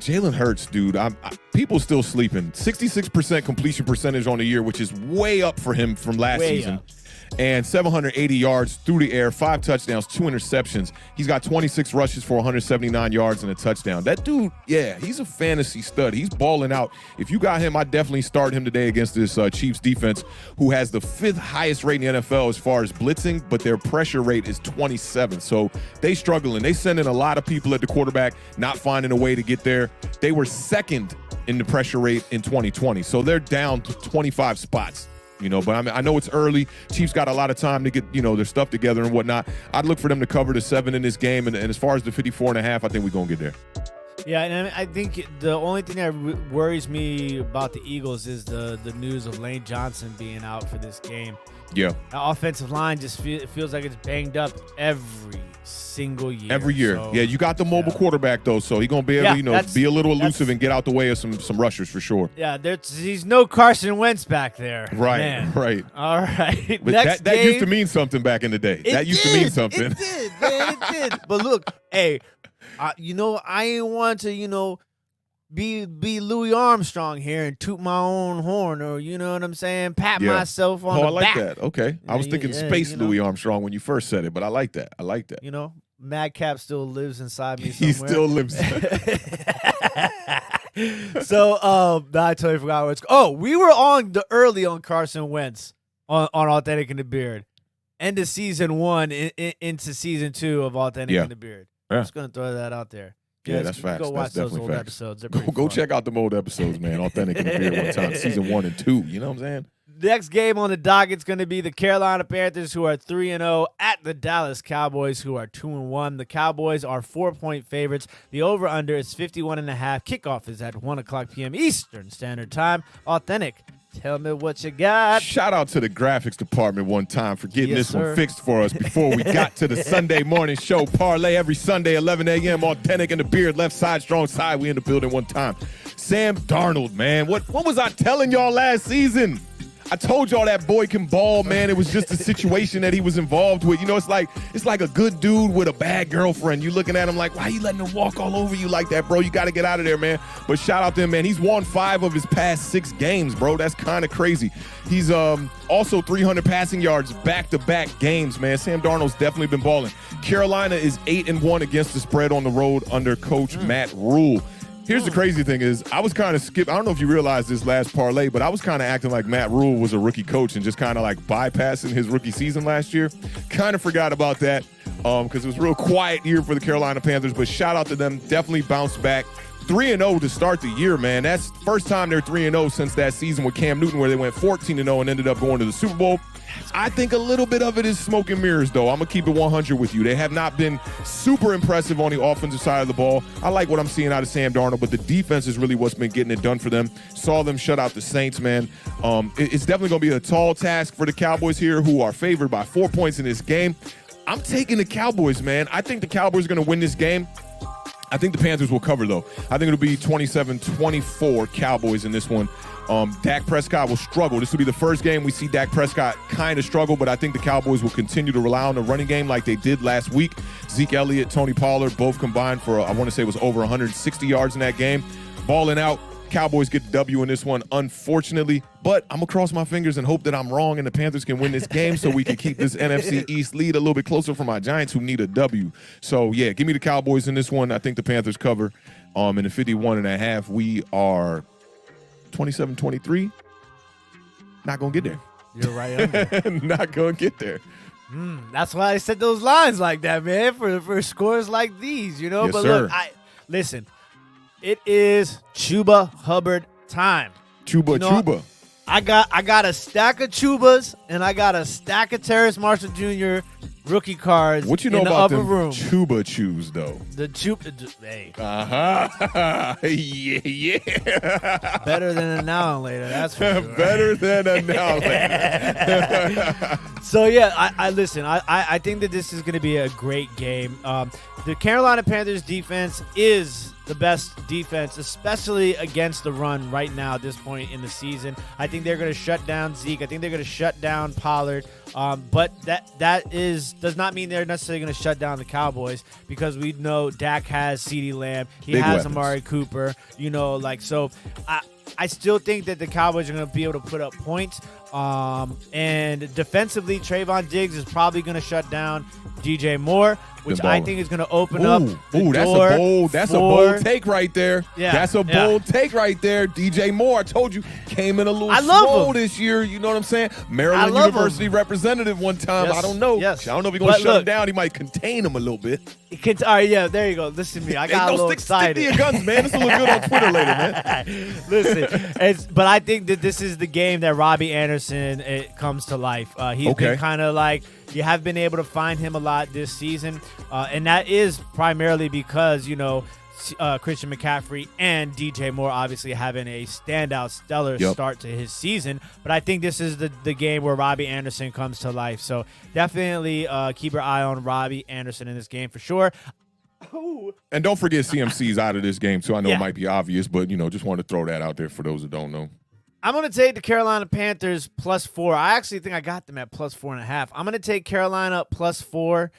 Jalen Hurts, dude, people still sleeping. 66% completion percentage on the year, which is way up for him from last season. And 780 yards through the air, 5 touchdowns, 2 interceptions. He's got 26 rushes for 179 yards and a touchdown. That dude, he's a fantasy stud. He's balling out. If you got him, I'd definitely start him today against this Chiefs defense, who has the 5th highest rate in the NFL as far as blitzing, but their pressure rate is 27. So they struggling. They sending a lot of people at the quarterback, not finding a way to get there. They were 2nd in the pressure rate in 2020. So they're down to 25 spots. But I know it's early. Chiefs got a lot of time to get, their stuff together and whatnot. I'd look for them to cover the 7 in this game. And as far as the 54.5, I think we're going to get there. Yeah, and I think the only thing that worries me about the Eagles is the news of Lane Johnson being out for this game. Yeah. The offensive line just feels like it's banged up every single year. Every year. So, you got the mobile quarterback, though, so he's going to be able to, be a little elusive and get out the way of some rushers for sure. Yeah, he's no Carson Wentz back there. Right, man. Right. All right. But that used to mean something back in the day. That used to mean something. It did, man. It did. But look, hey, I ain't want to, be Louis Armstrong here and toot my own horn, or you know what I'm saying, pat myself on the back. I like that. Okay. I was thinking space Louis Armstrong when you first said it, but I like that. Madcap still lives inside me somewhere. He still lives. So, I totally forgot what's. Oh, we were early on Carson Wentz on Awthentik and The Beard. End of season 1 into season 2 of Awthentik and The Beard. I'm just gonna throw that out there. Yeah, that's facts. Go watch those old episodes. Go check out the old episodes, man. Awthentik and The Beard one time, season 1 and 2. You know what I'm saying? Next game on the docket's going to be the Carolina Panthers, who are 3-0, at the Dallas Cowboys, who are 2-1. The Cowboys are 4-point favorites. The over/under is 51.5. Kickoff is at 1 p.m. Eastern Standard Time. Awthentik, tell me what you got. Shout out to the graphics department one time for getting this one fixed for us before we got to the Sunday morning show. Parlay every Sunday, 11 a.m. Awthentik and The Beard, left side, strong side. We in the building one time. Sam Darnold, man. What was I telling y'all last season? I told y'all that boy can ball, man. It was just a situation that he was involved with. It's like a good dude with a bad girlfriend. You looking at him like, why you letting him walk all over you like that, bro? You got to get out of there, man. But shout out to him, man. He's won 5 of his past 6 games, bro. That's kind of crazy. He's also 300 passing yards back-to-back games, man. Sam Darnold's definitely been balling. Carolina is 8-1 against the spread on the road under Coach Matt Rule. Here's the crazy thing is I was kind of I don't know if you realized this last parlay, but I was kind of acting like Matt Rule was a rookie coach and just kind of like bypassing his rookie season last year. Kind of forgot about that. because it was a real quiet year for the Carolina Panthers. But shout out to them. Definitely bounced back. 3-0 to start the year, man. That's first time they're 3-0 since that season with Cam Newton where they went 14-0 and ended up going to the Super Bowl. I think a little bit of it is smoke and mirrors, though. I'm going to keep it 100 with you. They have not been super impressive on the offensive side of the ball. I like what I'm seeing out of Sam Darnold, but the defense is really what's been getting it done for them. Saw them shut out the Saints, man. It's definitely going to be a tall task for the Cowboys here, who are favored by 4 points in this game. I'm taking the Cowboys, man. I think the Cowboys are going to win this game. I think the Panthers will cover, though. I think it'll be 27-24 Cowboys in this one. Dak Prescott will struggle. This will be the first game we see Dak Prescott kind of struggle, but I think the Cowboys will continue to rely on the running game like they did last week. Zeke Elliott, Tony Pollard, both combined for, I want to say it was over 160 yards in that game. Balling out. Cowboys get the W in this one, unfortunately. But I'm going to cross my fingers and hope that I'm wrong and the Panthers can win this game so we can keep this NFC East lead a little bit closer for my Giants who need a W. So, yeah, give me the Cowboys in this one. I think the Panthers cover. In the 51.5, we are 27-23. Not going to get there. You're right. Not going to get there. That's why I set those lines like that, man, for scores like these, you know? Yes, but sir. look, listen. It is Chuba Hubbard time. Chuba. I got a stack of Chubas and I got a stack of Terrace Marshall Jr. rookie cards. What you know in the about upper them room. Chuba chews, though? The Chuba, hey. Yeah. Better than a now and later. That's for sure. Better than a now and later. So yeah, I think that this is going to be a great game. The Carolina Panthers defense is the best defense, especially against the run right now at this point in the season. I think they're going to shut down Zeke. I think they're going to shut down Pollard. But that does not mean they're necessarily going to shut down the Cowboys, because we know Dak has CeeDee Lamb. He Big has weapons. Amari Cooper. So I still think that the Cowboys are going to be able to put up points. And defensively, Trayvon Diggs is probably going to shut down DJ Moore, which I think is going to open up the door. That's a bold take right there. Yeah, that's a bold take right there. DJ Moore, I told you, came in a little slow this year. You know what I'm saying? Maryland University representative one time. Yes, I don't know. yes. I don't know if he's going to shut him down. He might contain him a little bit. All right, yeah, there you go. Listen to me. I got a little excited. Stick to your guns, man. This will look good on Twitter later, man. Listen, but I think that this is the game that Robbie Anderson comes to life. He's been kind of like, you have been able to find him a lot this season, and that is primarily because, Christian McCaffrey and DJ Moore obviously having a standout, stellar start to his season. But I think this is the game where Robbie Anderson comes to life. So definitely keep your eye on Robbie Anderson in this game for sure. And don't forget CMC's out of this game, too. I know it might be obvious, but, just wanted to throw that out there for those that don't know. I'm going to take the Carolina Panthers +4. I actually think I got them at +4.5. I'm going to take Carolina +4,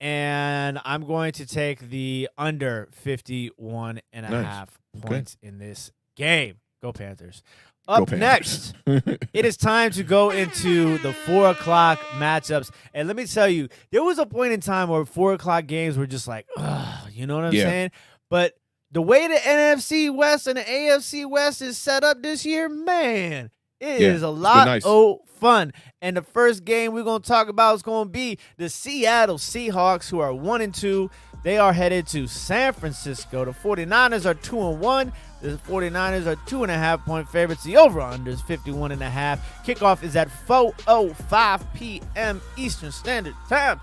and I'm going to take the under 51.5 points in this game. Go Panthers. Up next, it is time to go into the 4 o'clock matchups. And let me tell you, there was a point in time where 4 o'clock games were just like, ugh, you know what I'm saying? But the way the NFC West and the AFC West is set up this year, man, it is a lot of fun. And the first game we're going to talk about is going to be the Seattle Seahawks, who are 1-2. They are headed to San Francisco. The 49ers are 2-1. The 49ers are 2.5-point favorites. The over-under is 51.5. Kickoff is at 4:05 p.m. Eastern Standard Time.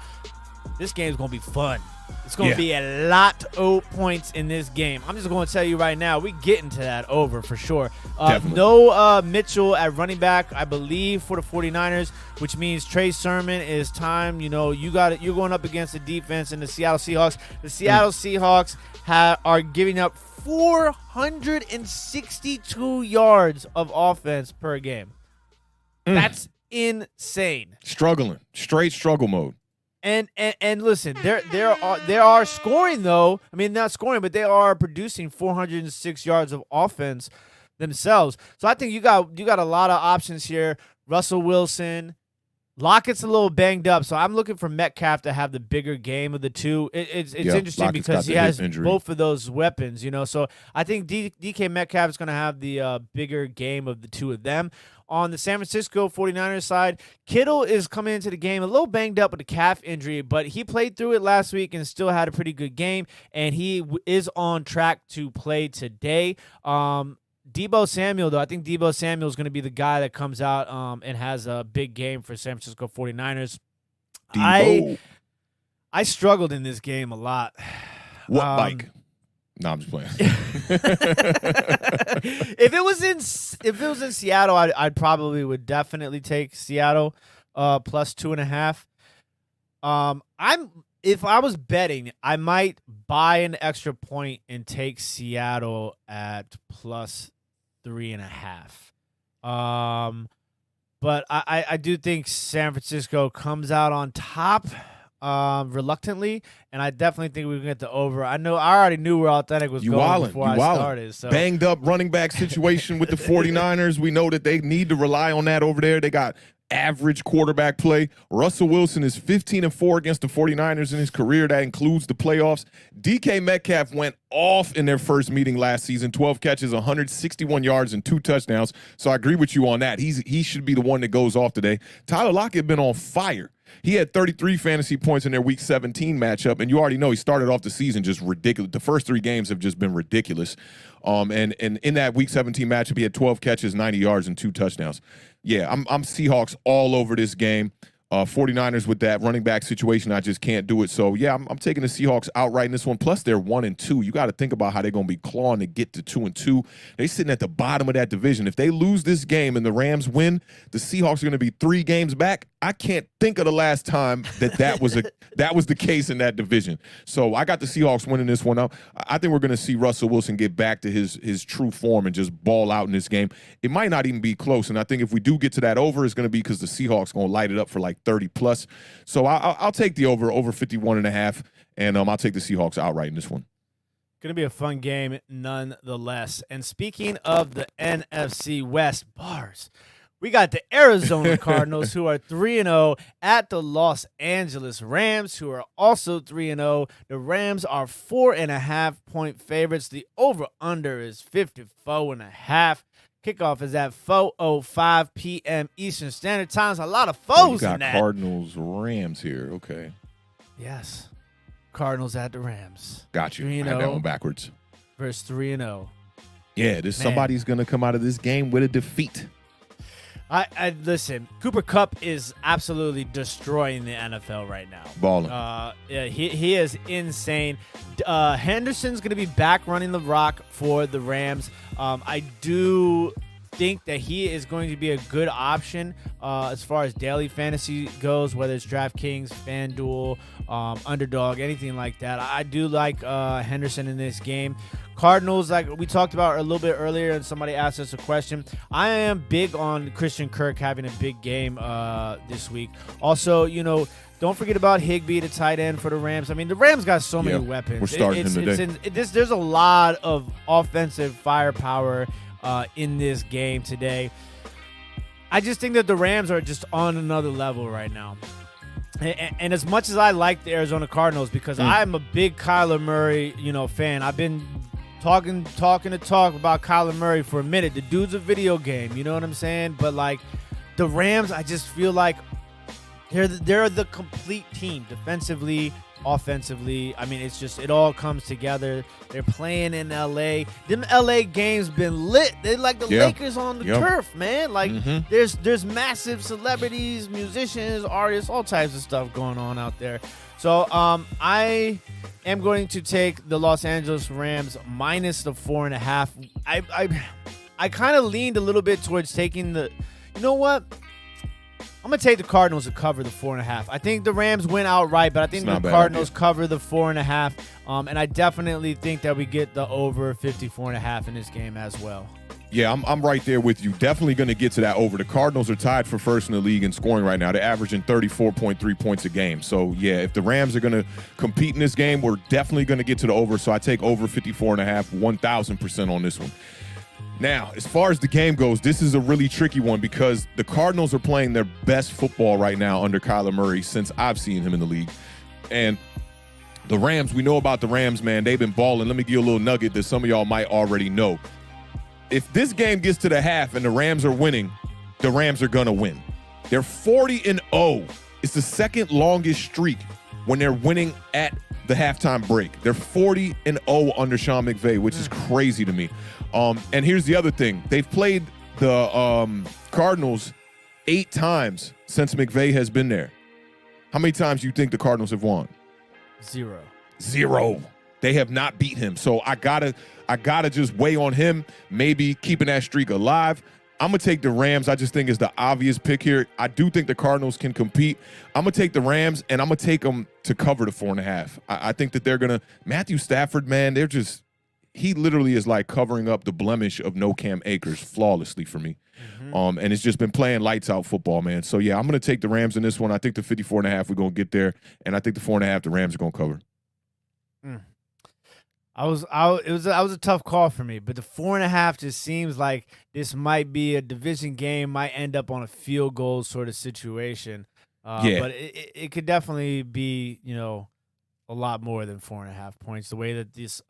This game is going to be fun. It's going to be a lot of points in this game. I'm just going to tell you right now, we get into that over for sure. No Mitchell at running back, I believe, for the 49ers, which means Trey Sermon is time. You're going up against the defense in the Seattle Seahawks. The Seattle Seahawks are giving up 462 yards of offense per game. That's insane. Struggling. Straight struggle mode. And listen, there are scoring though. I mean, not scoring, but they are producing 406 yards of offense themselves. So I think you got a lot of options here. Russell Wilson, Lockett's a little banged up, so I'm looking for Metcalf to have the bigger game of the two. It's interesting Lockett's because he got the has hip injury. both of those weapons, So I think DK Metcalf is going to have the bigger game of the two of them. On the San Francisco 49ers side, Kittle is coming into the game a little banged up with a calf injury, but he played through it last week and still had a pretty good game, and he is on track to play today. Deebo Samuel, though, I think Deebo Samuel is going to be the guy that comes out and has a big game for San Francisco 49ers. Deebo. I struggled in this game a lot. What bike? No, I'm just playing. If it was in Seattle, I'd probably would definitely take Seattle plus 2.5. If I was betting, I might buy an extra point and take Seattle at plus 3.5. But I do think San Francisco comes out on top reluctantly, and I definitely think we can get the over. I already knew where Awthentik was going before I started. So. Banged up running back situation with the 49ers. We know that they need to rely on that over there. They got average quarterback play. Russell Wilson is 15-4 against the 49ers in his career. That includes the playoffs. DK Metcalf went off in their first meeting last season. 12 catches, 161 yards, and 2 touchdowns. So I agree with you on that. He should be the one that goes off today. Tyler Lockett been on fire. He had 33 fantasy points in their Week 17 matchup, and you already know he started off the season just ridiculous. The first 3 games have just been ridiculous. And in that Week 17 matchup, he had 12 catches, 90 yards, and 2 touchdowns. Yeah, I'm Seahawks all over this game. 49ers with that running back situation, I just can't do it. So, yeah, I'm taking the Seahawks outright in this one. Plus, they're 1-2. You got to think about how they're going to be clawing to get to 2-2. They're sitting at the bottom of that division. If they lose this game and the Rams win, the Seahawks are going to be 3 games back. I can't think of the last time that was the case in that division. So I got the Seahawks winning this one out. I think we're going to see Russell Wilson get back to his true form and just ball out in this game. It might not even be close, and I think if we do get to that over, it's going to be because the Seahawks going to light it up for like 30 plus. So I'll take the over 51.5, and I'll take the Seahawks outright in this one. Going to be a fun game nonetheless. And speaking of the NFC West, bars, we got the Arizona Cardinals, who are 3-0 at the Los Angeles Rams, who are also 3-0. The Rams are 4.5-point favorites. The over-under is 54.5. Kickoff is at 4:05 p.m. Eastern Standard Time. There's a lot of foes in that. Cardinals, Rams here. Okay. Yes. Cardinals at the Rams. Got you. I had that one backwards. Versus 3-0. Yeah, somebody's going to come out of this game with a defeat. I listen, Cooper Kupp is absolutely destroying the NFL right now. Balling. Yeah, he is insane. Henderson's going to be back running the rock for the Rams. I do think that he is going to be a good option as far as daily fantasy goes, whether it's DraftKings, FanDuel, Underdog, anything like that. I do like Henderson in this game. Cardinals, like we talked about a little bit earlier, and somebody asked us a question. I am big on Christian Kirk having a big game this week. Also, don't forget about Higbee, the tight end for the Rams. I mean, the Rams got so many weapons. We're starting him today. There's a lot of offensive firepower in this game today. I just think that the Rams are just on another level right now. And as much as I like the Arizona Cardinals, because I'm a big Kyler Murray, fan. I've been talking about Kyler Murray for a minute. The dude's a video game, you know what I'm saying? But like the Rams, I just feel like they're the complete team, defensively, offensively. I mean, it all comes together. They're playing in LA. Them LA games been lit. They're like the Lakers on the turf, man. Like there's massive celebrities, musicians, artists, all types of stuff going on out there. So I am going to take the Los Angeles Rams minus the 4.5. I kind of leaned a little bit towards taking the. You know what? I'm going to take the Cardinals to cover the 4.5. I think the Rams win outright, but I think the Cardinals cover the 4.5. And I definitely think that we get the over 54.5 in this game as well. Yeah, I'm right there with you. Definitely going to get to that over. The Cardinals are tied for first in the league in scoring right now. They're averaging 34.3 points a game. So, yeah, if the Rams are going to compete in this game, we're definitely going to get to the over. So I take over 54.5, 1,000% on this one. Now, as far as the game goes, this is a really tricky one because the Cardinals are playing their best football right now under Kyler Murray since I've seen him in the league. And the Rams, we know about the Rams, man. They've been balling. Let me give you a little nugget that some of y'all might already know. If this game gets to the half and the Rams are winning, the Rams are going to win. They're 40-0. It's the second longest streak when they're winning at the halftime break. They're 40-0 under Sean McVay, which is crazy to me. And here's the other thing. They've played the Cardinals 8 times since McVay has been there. How many times do you think the Cardinals have won? 0. They have not beat him. So I gotta just weigh on him, maybe keeping that streak alive. I'm going to take the Rams. I just think it's the obvious pick here. I do think the Cardinals can compete. I'm going to take the Rams, and I'm going to take them to cover the 4.5. I think that they're going to – Matthew Stafford, man, they're just – he literally is like covering up the blemish of no Cam Akers flawlessly for me. And it's just been playing lights out football, man. So, yeah, I'm going to take the Rams in this one. I think the 54.5, we're going to get there. And I think the 4.5, the Rams are going to cover. It was a tough call for me, but the 4.5 just seems like this might be a division game, might end up on a field goal sort of situation. But it could definitely be, a lot more than 4.5 points. The way that this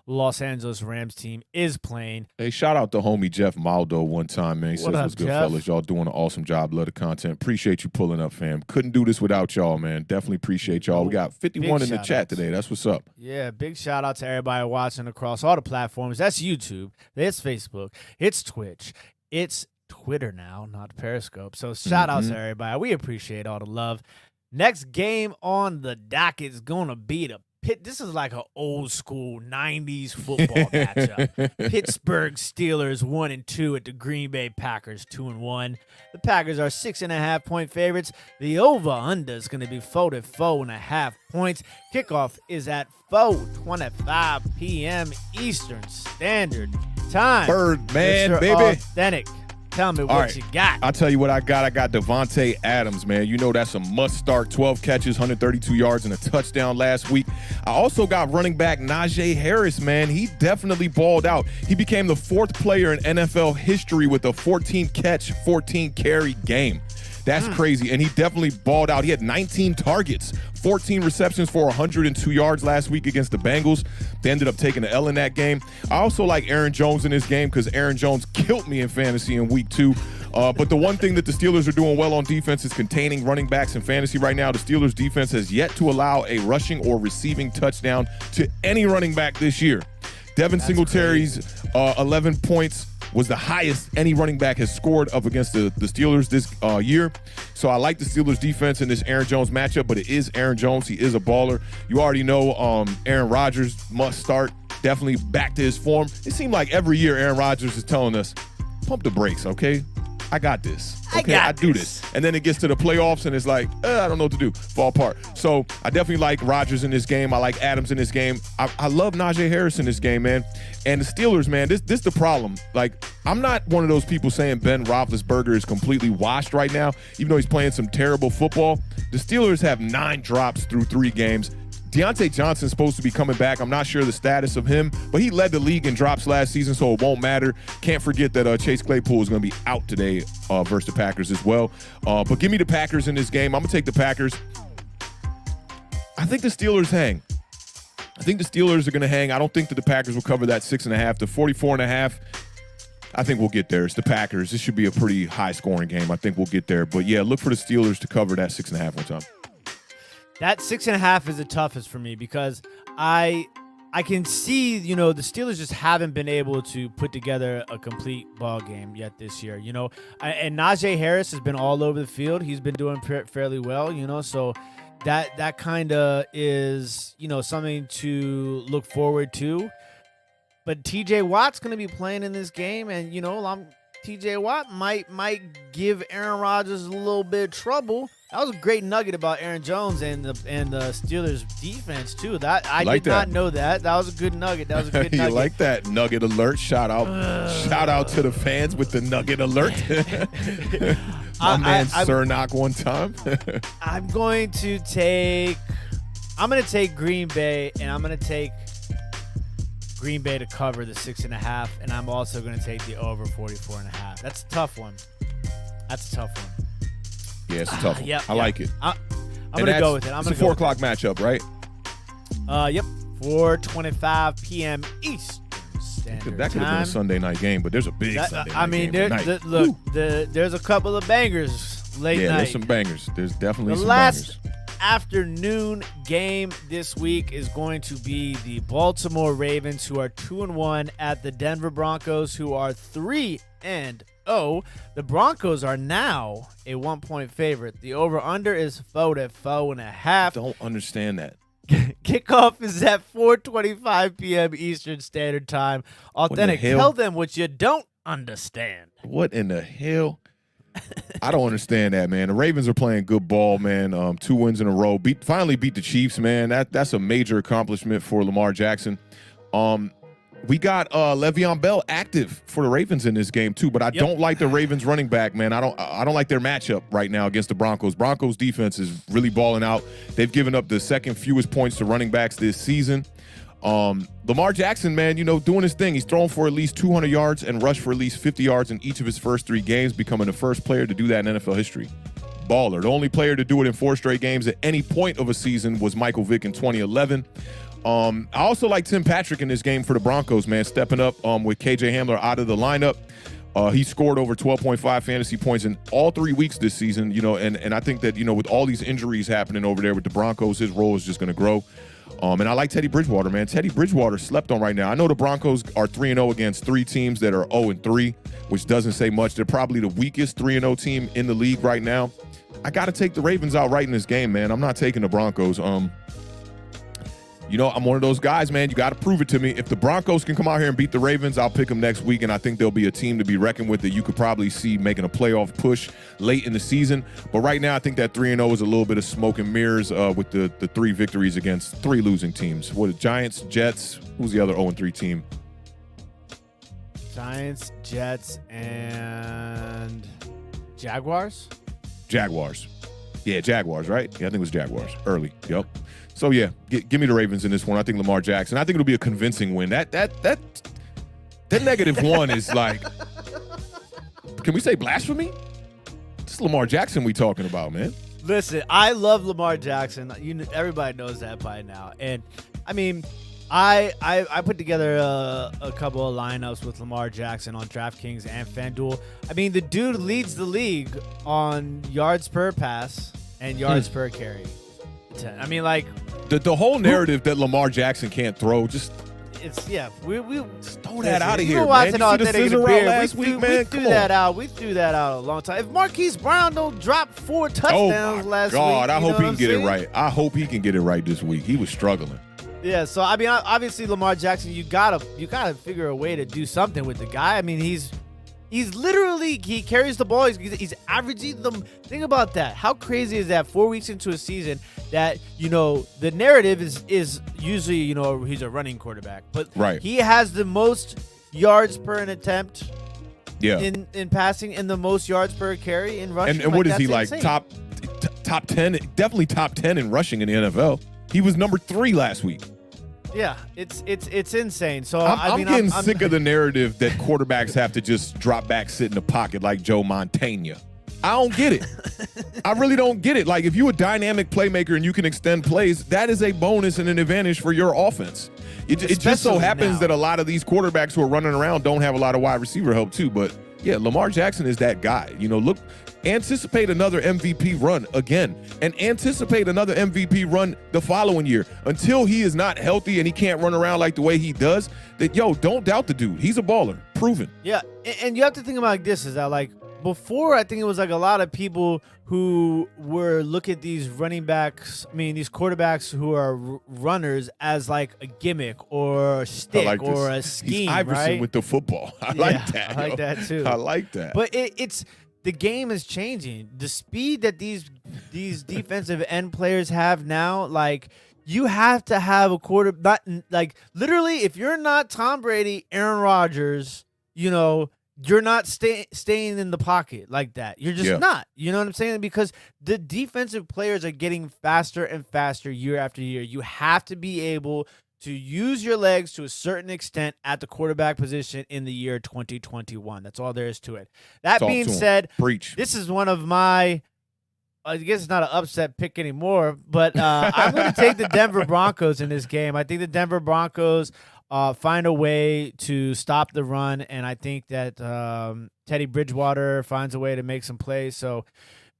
Los Angeles Rams team is playing. Hey, shout out to homie Jeff Maldo one time, man. He says, what's good, fellas? Y'all doing an awesome job. Love the content. Appreciate you pulling up, fam. Couldn't do this without y'all, man. Definitely appreciate y'all. We got 51 in the chat today. That's what's up. Yeah, big shout out to everybody watching across all the platforms. That's YouTube. It's Facebook. It's Twitch. It's Twitter now, not Periscope. So shout out to everybody. We appreciate all the love. Next game on the docket is going to be the This is like an old school 90s football matchup. Pittsburgh Steelers 1-2 at the Green Bay Packers 2-1. The Packers are 6.5-point favorites. The over-under is going to be 44.5 points. Kickoff is at 4:25 p.m. Eastern Standard Time. Birdman, baby. Authentic. Tell me what you got. I'll tell you what I got. I got Devontae Adams, man. You know that's a must-start. 12 catches, 132 yards, and a touchdown last week. I also got running back Najee Harris, man. He definitely balled out. He became the 4th player in NFL history with a 14-catch, 14-carry game. That's crazy, and he definitely balled out. He had 19 targets, 14 receptions for 102 yards last week against the Bengals. They ended up taking the L in that game. I also like Aaron Jones in this game because Aaron Jones killed me in fantasy in week 2. But the one thing that the Steelers are doing well on defense is containing running backs in fantasy right now. The Steelers defense has yet to allow a rushing or receiving touchdown to any running back this year. Devin Singletary's 11 points was the highest any running back has scored up against the Steelers this year. So I like the Steelers defense in this Aaron Jones matchup, but it is Aaron Jones. He is a baller. You already know Aaron Rodgers must start, definitely back to his form. It seemed like every year Aaron Rodgers is telling us, pump the brakes, okay? I got this. Okay, I do this. And then it gets to the playoffs, and it's like, I don't know what to do. Fall apart. So I definitely like Rodgers in this game. I like Adams in this game. I love Najee Harris in this game, man. And the Steelers, man, this the problem. Like, I'm not one of those people saying Ben Roethlisberger is completely washed right now, even though he's playing some terrible football. The Steelers have 9 drops through 3 games. Deontay Johnson's supposed to be coming back. I'm not sure the status of him, but he led the league in drops last season, so it won't matter. Can't forget that Chase Claypool is going to be out today versus the Packers as well. But give me the Packers in this game. I'm going to take the Packers. I think the Steelers hang. I think the Steelers are going to hang. I don't think that the Packers will cover that 6.5 to 44.5. I think we'll get there. It's the Packers. This should be a pretty high-scoring game. I think we'll get there. But, yeah, look for the Steelers to cover that 6.5 one time. That 6.5 is the toughest for me because I can see, the Steelers just haven't been able to put together a complete ball game yet this year, and Najee Harris has been all over the field. He's been doing fairly well, so that kind of is, something to look forward to. But TJ Watt's going to be playing in this game, and, TJ Watt might give Aaron Rodgers a little bit of trouble. That was a great nugget about Aaron Jones and the Steelers defense too. That I did not know that. That was a good nugget. That was a good nugget. You like that nugget alert? Shout out to the fans with the nugget alert. My man Cernak one time. I'm going to take Green Bay, and I'm going to take Green Bay to cover the 6.5, and I'm also going to take the over 44.5. That's a tough one. Yeah, it's a tough one. I like it. I'm going to go with it. It's a 4 o'clock matchup, right? Yep. 4:25 p.m. Eastern Standard That could have been a Sunday night game, but there's a big Sunday night game tonight. There's a couple of bangers late night. Yeah, there's some bangers. There's definitely some bangers. bangers. Afternoon game this week is going to be the Baltimore Ravens, who are 2-1, at the Denver Broncos, who are 3-0. The Broncos are now a 1-point favorite. The over/under is 4.5. Don't understand that. Kickoff is at 4:25 p.m. Eastern Standard Time. Awthentik, tell them what you don't understand. What in the hell? I don't understand that, man. The Ravens are playing good ball, man. 2 wins in a row. Finally beat the Chiefs, man. That's a major accomplishment for Lamar Jackson. We got Le'Veon Bell active for the Ravens in this game too, but I don't like the Ravens running back, man. I don't like their matchup right now against the Broncos. Broncos defense is really balling out. They've given up the second fewest points to running backs this season. Lamar Jackson, man, doing his thing. He's thrown for at least 200 yards and rushed for at least 50 yards in each of his first 3 games, becoming the first player to do that in NFL history. Baller. The only player to do it in 4 straight games at any point of a season was Michael Vick in 2011. I also like Tim Patrick in this game for the Broncos, man, stepping up with KJ Hamler out of the lineup. He scored over 12.5 fantasy points in all 3 weeks this season, and I think that, with all these injuries happening over there with the Broncos, his role is just going to grow. And I like Teddy Bridgewater, man. Teddy Bridgewater slept on right now. I know the Broncos are 3-0 against 3 teams that are 0-3, which doesn't say much. They're probably the weakest 3-0 team in the league right now. I got to take the Ravens outright in this game, man. I'm not taking the Broncos. I'm one of those guys, man. You got to prove it to me. If the Broncos can come out here and beat the Ravens, I'll pick them next week, and I think they'll be a team to be reckoned with that you could probably see making a playoff push late in the season. But right now, I think that 3-0 is a little bit of smoke and mirrors with the 3 victories against 3 losing teams. What are Giants, Jets? Who's the other 0-3 team? Giants, Jets, and Jaguars? Jaguars. Yeah, Jaguars, right? Yeah, I think it was Jaguars. Early. Yep. So, yeah, give me the Ravens in this one. I think Lamar Jackson. I think it'll be a convincing win. That -1 is like, can we say blasphemy? It's Lamar Jackson we talking about, man. Listen, I love Lamar Jackson. Everybody knows that by now. And, I mean, I put together a couple of lineups with Lamar Jackson on DraftKings and FanDuel. I mean, the dude leads the league on yards per pass and yards per carry. I mean, like, the whole narrative that Lamar Jackson can't throw, we just throw that out of here, man. You see the scissor route last week, man? We threw that out a long time. If Marquise Brown don't drop 4 touchdowns last week, I hope he can get it right. I hope he can get it right this week. He was struggling. Yeah, so I mean, obviously Lamar Jackson, you gotta figure a way to do something with the guy. I mean, he's literally, he carries the ball. He's averaging them. Think about that. How crazy is that? 4 weeks into a season, that the narrative is usually he's a running quarterback, but he has the most yards per an attempt. Yeah. In passing, and the most yards per carry in rushing. And what is he like? Top 10? Definitely top 10 in rushing in the NFL. He was number 3 last week. Yeah, it's insane. So I'm getting sick of the narrative that quarterbacks have to just drop back, sit in the pocket like Joe Montana. I don't get it. I really don't get it. Like, if you're a dynamic playmaker and you can extend plays, that is a bonus and an advantage for your offense. It just so happens that a lot of these quarterbacks who are running around don't have a lot of wide receiver help too. But yeah, Lamar Jackson is that guy. Look, anticipate another MVP run again, and anticipate another MVP run the following year. Until he is not healthy and he can't run around like the way he does, don't doubt the dude. He's a baller, proven. Yeah, and you have to think about this, is that, like, before, I think it was like a lot of people who were look at these running backs, these quarterbacks who are runners, as like a gimmick or a stick or a scheme. He's Iverson with the football. I like that. I like that too. I like that. But it's the game is changing. The speed that these defensive end players have now, like, you have to have a not like, literally, if you're not Tom Brady, Aaron Rodgers, you're not staying in the pocket like that. You're just not. You know what I'm saying? Because the defensive players are getting faster and faster year after year. You have to be able to use your legs to a certain extent at the quarterback position in the year 2021. That's all there is to it. That Talk being to 'em. said, Preach. this is one of my, I guess it's not an upset pick anymore, but I'm going to take the Denver Broncos in this game. I think the Denver Broncos find a way to stop the run, and I think that Teddy Bridgewater finds a way to make some plays. So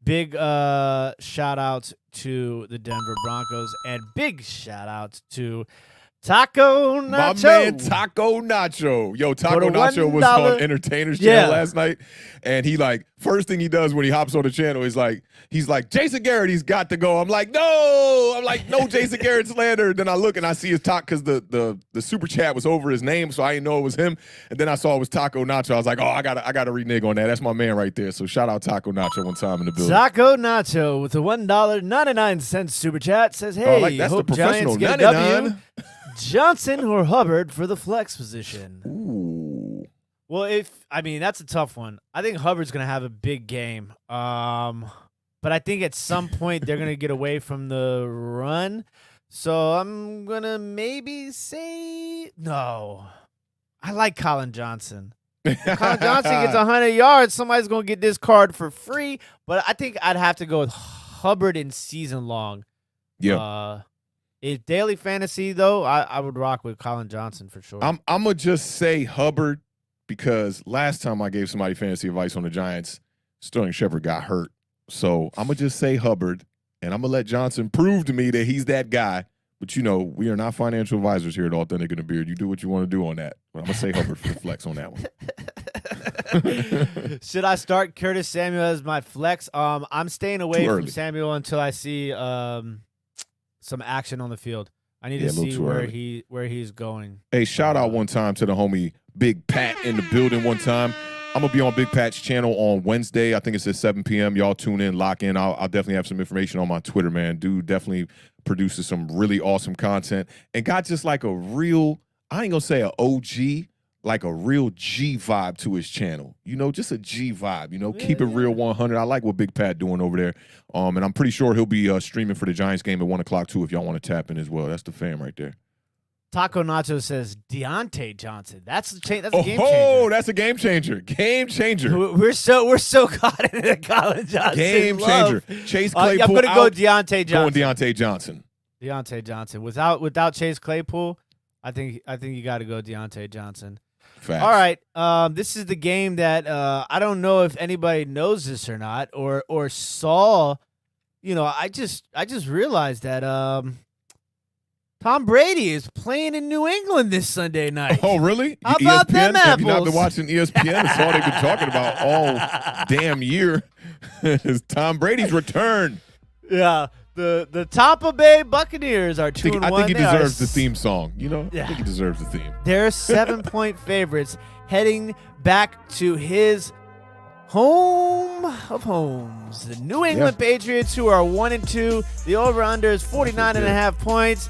big shout-outs to the Denver Broncos, and big shout-outs to Taco Nacho. My man Taco Nacho. Yo, Taco Nacho was on Entertainers Channel last night. And he first thing he does when he hops on the channel is he's like, Jason Garrett, he's got to go. I'm like, no. No Jason Garrett slander. Then I look and I see his talk because the super chat was over his name, so I didn't know it was him. And then I saw it was Taco Nacho. I was like, oh, I gotta renege on that. That's my man right there. So shout out Taco Nacho one time in the building. Taco Nacho with a $1.99 super chat says, hey, that's hope the professional Giants get a 99. W. Johnson or Hubbard for the flex position? Ooh. Well, that's a tough one. I think Hubbard's going to have a big game. But I think at some point they're going to get away from the run. So I'm going to maybe say no. I like Colin Johnson. If Colin Johnson gets 100 yards, somebody's going to get this card for free. But I think I'd have to go with Hubbard in season long. Yeah. If daily fantasy, though, I would rock with Colin Johnson for sure. I'm going to just say Hubbard because last time I gave somebody fantasy advice on the Giants, Sterling Shepard got hurt. So I'm going to just say Hubbard, and I'm going to let Johnson prove to me that he's that guy. But, we are not financial advisors here at Authentic and The Beard. You do what you want to do on that. But I'm going to say Hubbard for the flex on that one. Should I start Curtis Samuel as my flex? I'm staying away from Samuel until I see some action on the field. I need to see where he's going. Hey, shout out one time to the homie Big Pat in the building one time. I'm going to be on Big Pat's channel on Wednesday. I think it's at 7 p.m. Y'all tune in, lock in. I'll definitely have some information on my Twitter, man. Dude definitely produces some really awesome content and got just like a real, I ain't going to say an OG, like a real G vibe to his channel. Just a G vibe, keep it real 100. I like what Big Pat doing over there. And I'm pretty sure he'll be streaming for the Giants game at 1 o'clock too if y'all want to tap in as well. That's the fam right there. Taco Nacho says Deontay Johnson. That's a game changer. Oh, that's a game changer. Game changer. We're so caught in the Colin Johnson game changer. Chase Claypool. I'm gonna go Deontay Johnson. Going Deontay Johnson. Deontay Johnson. Without Chase Claypool, I think you got to go Deontay Johnson. Facts. All right. This is the game that I don't know if anybody knows this or not, or saw. I just realized that Tom Brady is playing in New England this Sunday night. Oh, really? How about ESPN? them Have you not apples? been watching ESPN? That's all they've been talking about all damn year is Tom Brady's return. Yeah. The Tampa Bay Buccaneers are 2-1. I think he deserves the theme song. Yeah. I think he deserves the theme. They're 7-point favorites heading back to his home of homes. The New England Patriots, who are 1-2. The over-under is 49.5 points.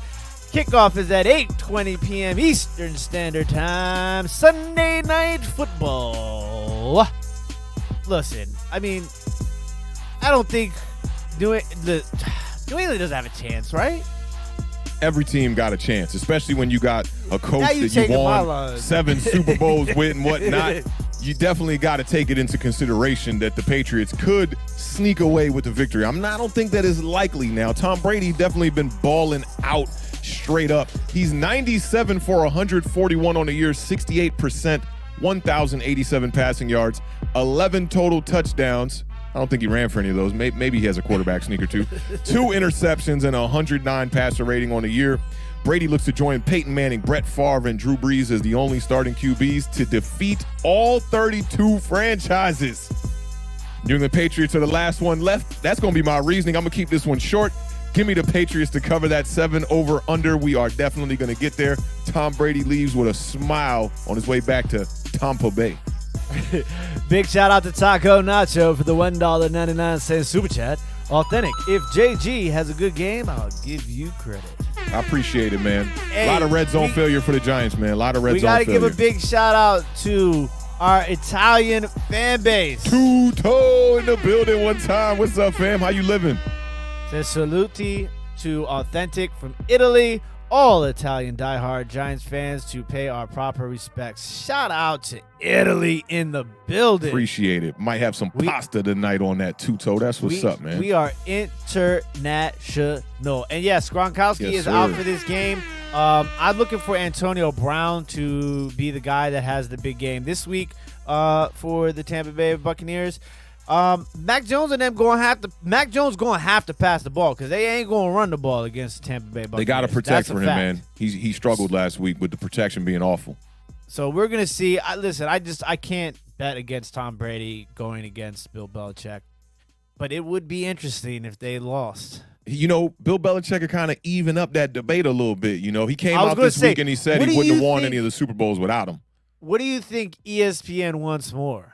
Kickoff is at 8:20 p.m. Eastern Standard Time. Sunday Night Football. Listen, I don't think New England doesn't have a chance, right? Every team got a chance, especially when you got a coach that you taking my won line. 7 Super Bowls with and whatnot. You definitely got to take it into consideration that the Patriots could sneak away with the victory. I don't think that is likely now. Tom Brady definitely been balling out straight up. He's 97 for 141 on the year, 68%, 1,087 passing yards, 11 total touchdowns. I don't think he ran for any of those. Maybe he has a quarterback sneak or two. 2 interceptions and 109 passer rating on the year. Brady looks to join Peyton Manning, Brett Favre, and Drew Brees as the only starting QBs to defeat all 32 franchises. New England Patriots are the last one left. That's going to be my reasoning. I'm going to keep this one short. Give me the Patriots to cover that 7 over under. We are definitely going to get there. Tom Brady leaves with a smile on his way back to Tampa Bay. Big shout out to Taco Nacho for the $1.99 super chat. Authentic. If JG has a good game, I'll give you credit. I appreciate it, man. Hey, a lot of red zone failure for the Giants, man. A lot of red zone failure. We got to give a big shout out to our Italian fan base. Two-toe in the building one time. What's up, fam? How you living? Says saluti to Authentic from Italy. all Italian diehard Giants fans to pay our proper respects. Shout out to Italy in the building. Appreciate it. Might have some pasta tonight on that two-toe. That's what's up, man. We are international. And yes, Gronkowski is out for this game. I'm looking for Antonio Brown to be the guy that has the big game this week for the Tampa Bay Buccaneers. Mac Jones and them Mac Jones gonna have to pass the ball because they ain't gonna run the ball against the Tampa Bay Buccaneers. They got to protect for him, man. He struggled last week with the protection being awful. So we're gonna see. I can't bet against Tom Brady going against Bill Belichick, but it would be interesting if they lost. You know, Bill Belichick could kind of even up that debate a little bit. You know, he came out this week and he said he wouldn't have won any of the Super Bowls without him. What do you think ESPN wants more?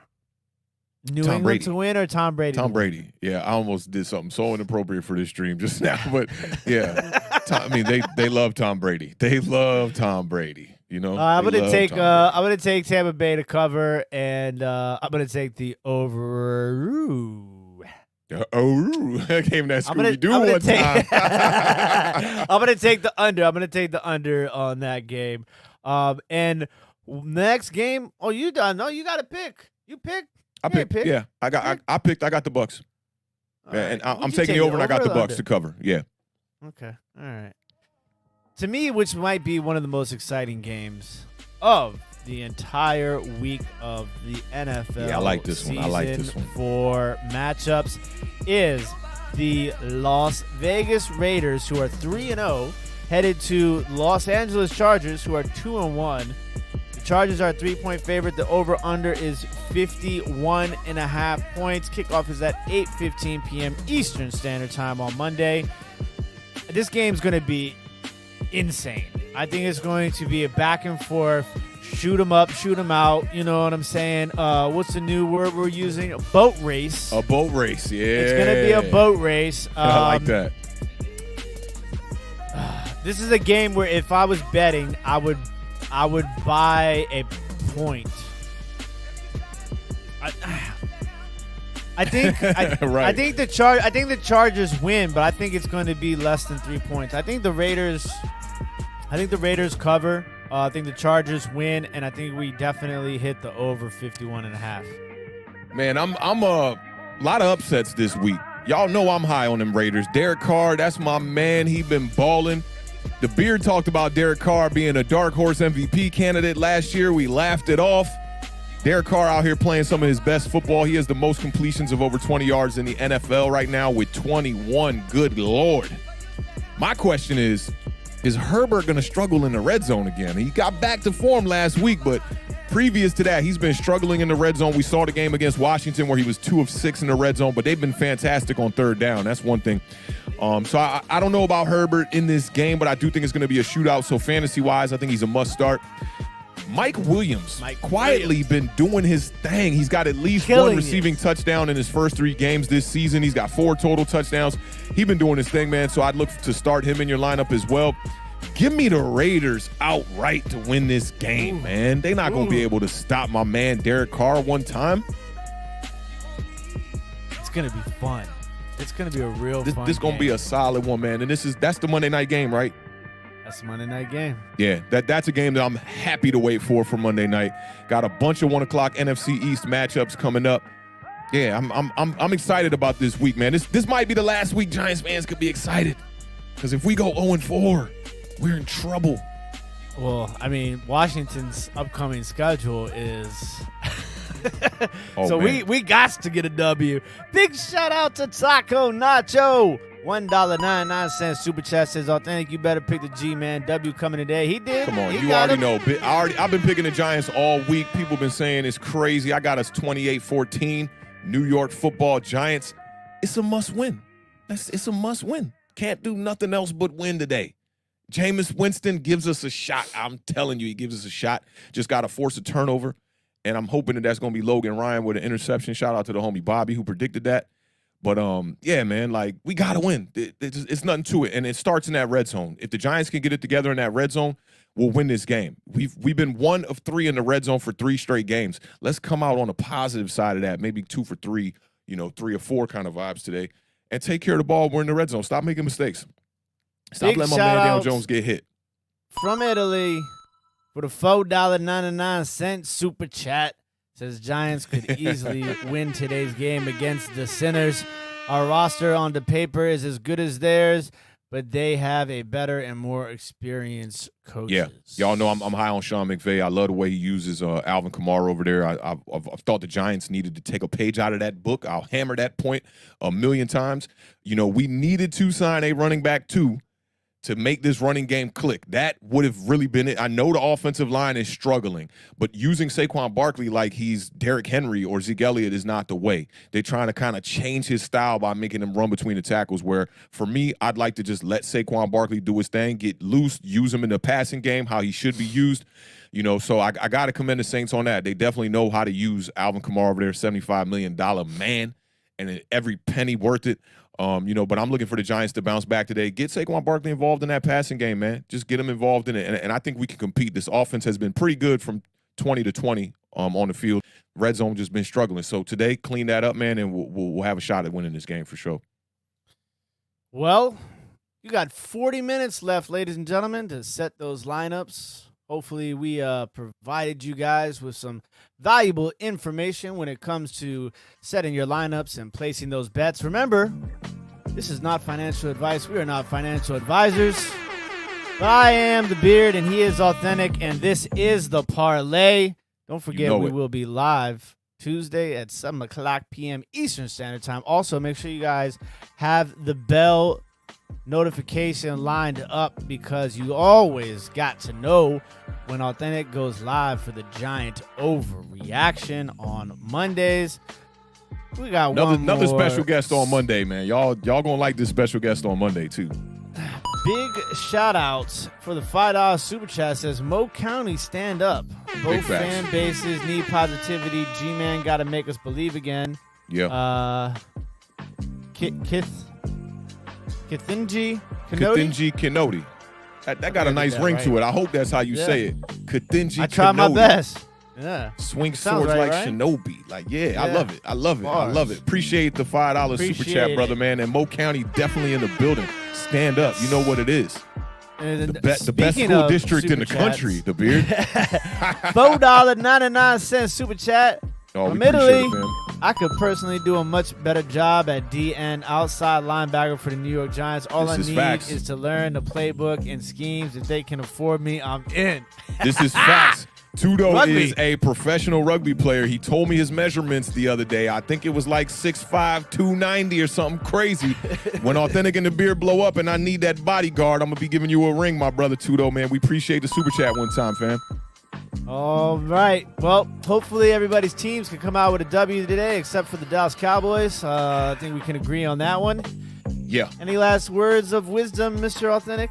New England to win or Tom Brady? Tom Brady. Yeah, I almost did something so inappropriate for this stream just now, but yeah. They love Tom Brady. They love Tom Brady. You know, I'm gonna take Tampa Bay to cover, and I'm gonna take the over. Came that Scooby-Doo one time. I'm gonna take the under. I'm gonna take the under on that game. And next game. Oh, you done? No, you got to pick. You pick. I picked. Yeah, I got the Bucks. Yeah, and I'm taking the over, and I got the Bucks to cover. Yeah. Okay. All right. To me, which might be one of the most exciting games of the entire week of the NFL. Yeah, I like this one. For matchups is the Las Vegas Raiders, who are 3-0, headed to Los Angeles Chargers, who are 2-1. The Chargers are a 3-point favorite. The over-under is 51.5 points. Kickoff is at 8:15 p.m. Eastern Standard Time on Monday. This game's going to be insane. I think it's going to be a back and forth, shoot 'em up, shoot 'em out. You know what I'm saying? What's the new word we're using? A boat race. A boat race, yeah. It's going to be a boat race. I like that. This is a game where if I was betting, I would buy a point. I think the Chargers win, but I think it's going to be less than 3 points. I think the Raiders cover. I think the Chargers win, and I think we definitely hit the over 51.5. Man, I'm a lot of upsets this week. Y'all know I'm high on them Raiders. Derek Carr, that's my man. He been balling. The Beard talked about Derek Carr being a dark horse MVP candidate last year. We laughed it off. Derek Carr out here playing some of his best football. He has the most completions of over 20 yards in the NFL right now with 21. Good Lord. My question is Herbert going to struggle in the red zone again? He got back to form last week, but previous to that, he's been struggling in the red zone. We saw the game against Washington where he was 2 of 6 in the red zone, but they've been fantastic on third down. That's one thing. So I don't know about Herbert in this game, but I do think it's going to be a shootout. So fantasy-wise, I think he's a must-start. Mike Williams quietly been doing his thing. He's got at least one receiving touchdown in his first 3 games this season. He's got 4 total touchdowns. He's been doing his thing, man, so I'd look to start him in your lineup as well. Give me the Raiders outright to win this game, man. They're not going to be able to stop my man Derek Carr one time. It's going to be fun. It's going to be a real fun This going to be a solid one, man. And that's the Monday night game, right? That's the Monday night game. Yeah, that's a game that I'm happy to wait for Monday night. Got a bunch of 1 o'clock NFC East matchups coming up. Yeah, I'm excited about this week, man. This might be the last week Giants fans could be excited. Because if we go 0-4, we're in trouble. Well, I mean, Washington's upcoming schedule is so man. we got to get a W. Big shout out to Taco Nacho. $1.99 super chat says Awthentik. You better pick the G, man. W coming today. He did. Come on, you already know. I've been picking the Giants all week. People been saying it's crazy. I got us 28-14. New York Football Giants. It's a must win. It's a must win. Can't do nothing else but win today. Jameis Winston gives us a shot. I'm telling you, he gives us a shot. Just got to force a turnover. And I'm hoping that's going to be Logan Ryan with an interception. Shout out to the homie Bobby who predicted that. But, yeah, man, like, we got to win. It's nothing to it. And it starts in that red zone. If the Giants can get it together in that red zone, we'll win this game. We've been 1 of 3 in the red zone for 3 straight games. Let's come out on the positive side of that, maybe 2 for 3, 3 or 4 kind of vibes today, and take care of the ball. We're in the red zone. Stop making mistakes. Stop letting my man Daniel Jones get hit. from Italy for the $4.99 super chat. Says Giants could easily win today's game against the Sinners. Our roster on the paper is as good as theirs, but they have a better and more experienced coaches. Yeah, y'all know I'm high on Sean McVay. I love the way he uses Alvin Kamara over there. I've thought the Giants needed to take a page out of that book. I'll hammer that point a million times. You know, we needed to sign a running back too to make this running game click. That would have really been it. I know the offensive line is struggling, but using Saquon Barkley like he's Derrick Henry or Zeke Elliott is not the way. They're trying to kind of change his style by making him run between the tackles, where for me, I'd like to just let Saquon Barkley do his thing, get loose, use him in the passing game, how he should be used. You know, so I got to commend the Saints on that. They definitely know how to use Alvin Kamara over there, $75 million man, and every penny worth it. You know, but I'm looking for the Giants to bounce back today. Get Saquon Barkley involved in that passing game, man. Just get him involved in it, and I think we can compete. This offense has been pretty good from 20 to 20 on the field. Red zone just been struggling. So today, clean that up, man, and we'll have a shot at winning this game for sure. Well, you got 40 minutes left, ladies and gentlemen, to set those lineups. Hopefully, we provided you guys with some valuable information when it comes to setting your lineups and placing those bets. Remember, this is not financial advice. We are not financial advisors. But I am the Beard, and he is Authentic, and this is the Parlay. Don't forget, we will be live Tuesday at 7 o'clock p.m. Eastern Standard Time. Also, make sure you guys have the bell notification lined up, because you always got to know when Authentic goes live for the Giant overreaction on Mondays. We got another special guest on Monday, man. Y'all gonna like this special guest on Monday too. Big shout outs for the $5 super chat. Says Mo County stand up. Both fan bases need positivity. G-Man got to make us believe again. Yeah. Kithinji Kinodi. That got a nice ring to it. I hope that's how you say it. Kithinji Kinodi. I try my best. Yeah. Swing swords like Shinobi. Like, yeah, I love it. I love it. Appreciate the $5 super chat, brother, man. And Mo County definitely in the building. Stand up. You know what it is. The best school district in the country, the Beard. $4.99 super chat. From Italy, I could personally do a much better job at DN outside linebacker for the New York Giants. All I need is to learn the playbook and schemes. If they can afford me, I'm in. This is facts. Tudo is a professional rugby player. He told me his measurements the other day. I think it was like 6'5", 290 or something crazy. When Authentic and the Beard blow up and I need that bodyguard, I'm going to be giving you a ring, my brother Tudo, man. We appreciate the super chat one time, fam. All right. Well, hopefully everybody's teams can come out with a W today, except for the Dallas Cowboys. I think we can agree on that one. Yeah. Any last words of wisdom, Mr. Authentic?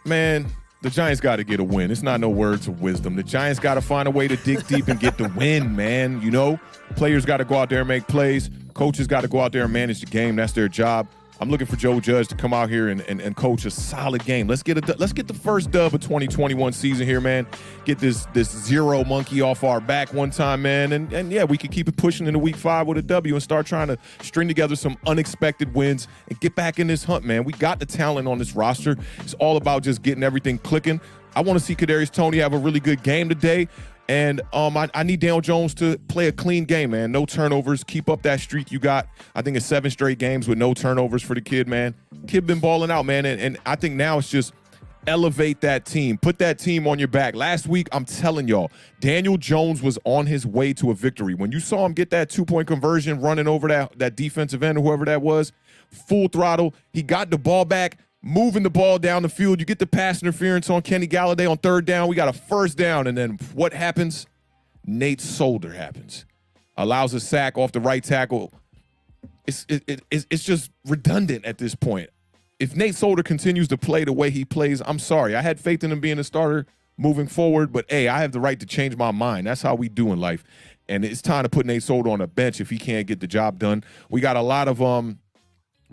Man, the Giants got to get a win. It's not no words of wisdom. The Giants got to find a way to dig deep and get the win, man. You know, players got to go out there and make plays. Coaches got to go out there and manage the game. That's their job. I'm looking for Joe Judge to come out here and coach a solid game. Let's get the first dub of 2021 season here, man. Get this zero monkey off our back one time, man. And yeah, we can keep it pushing into week 5 with a W and start trying to string together some unexpected wins and get back in this hunt, man. We got the talent on this roster. It's all about just getting everything clicking. I want to see Kadarius Toney have a really good game today. And I need Daniel Jones to play a clean game, man. No turnovers. Keep up that streak you got. I think it's 7 straight games with no turnovers for the kid, man. Kid been balling out, man. And I think now it's just elevate that team. Put that team on your back. Last week, I'm telling y'all, Daniel Jones was on his way to a victory. When you saw him get that 2-point conversion running over that defensive end or whoever that was, full throttle, he got the ball back, moving the ball down the field. You get the pass interference on Kenny Galladay on 3rd down. We got a 1st down, and then what happens? Nate Solder happens. Allows a sack off the right tackle. It's just redundant at this point. If Nate Solder continues to play the way he plays, I'm sorry. I had faith in him being a starter moving forward, but, hey, I have the right to change my mind. That's how we do in life. And it's time to put Nate Solder on a bench if he can't get the job done. We got a lot of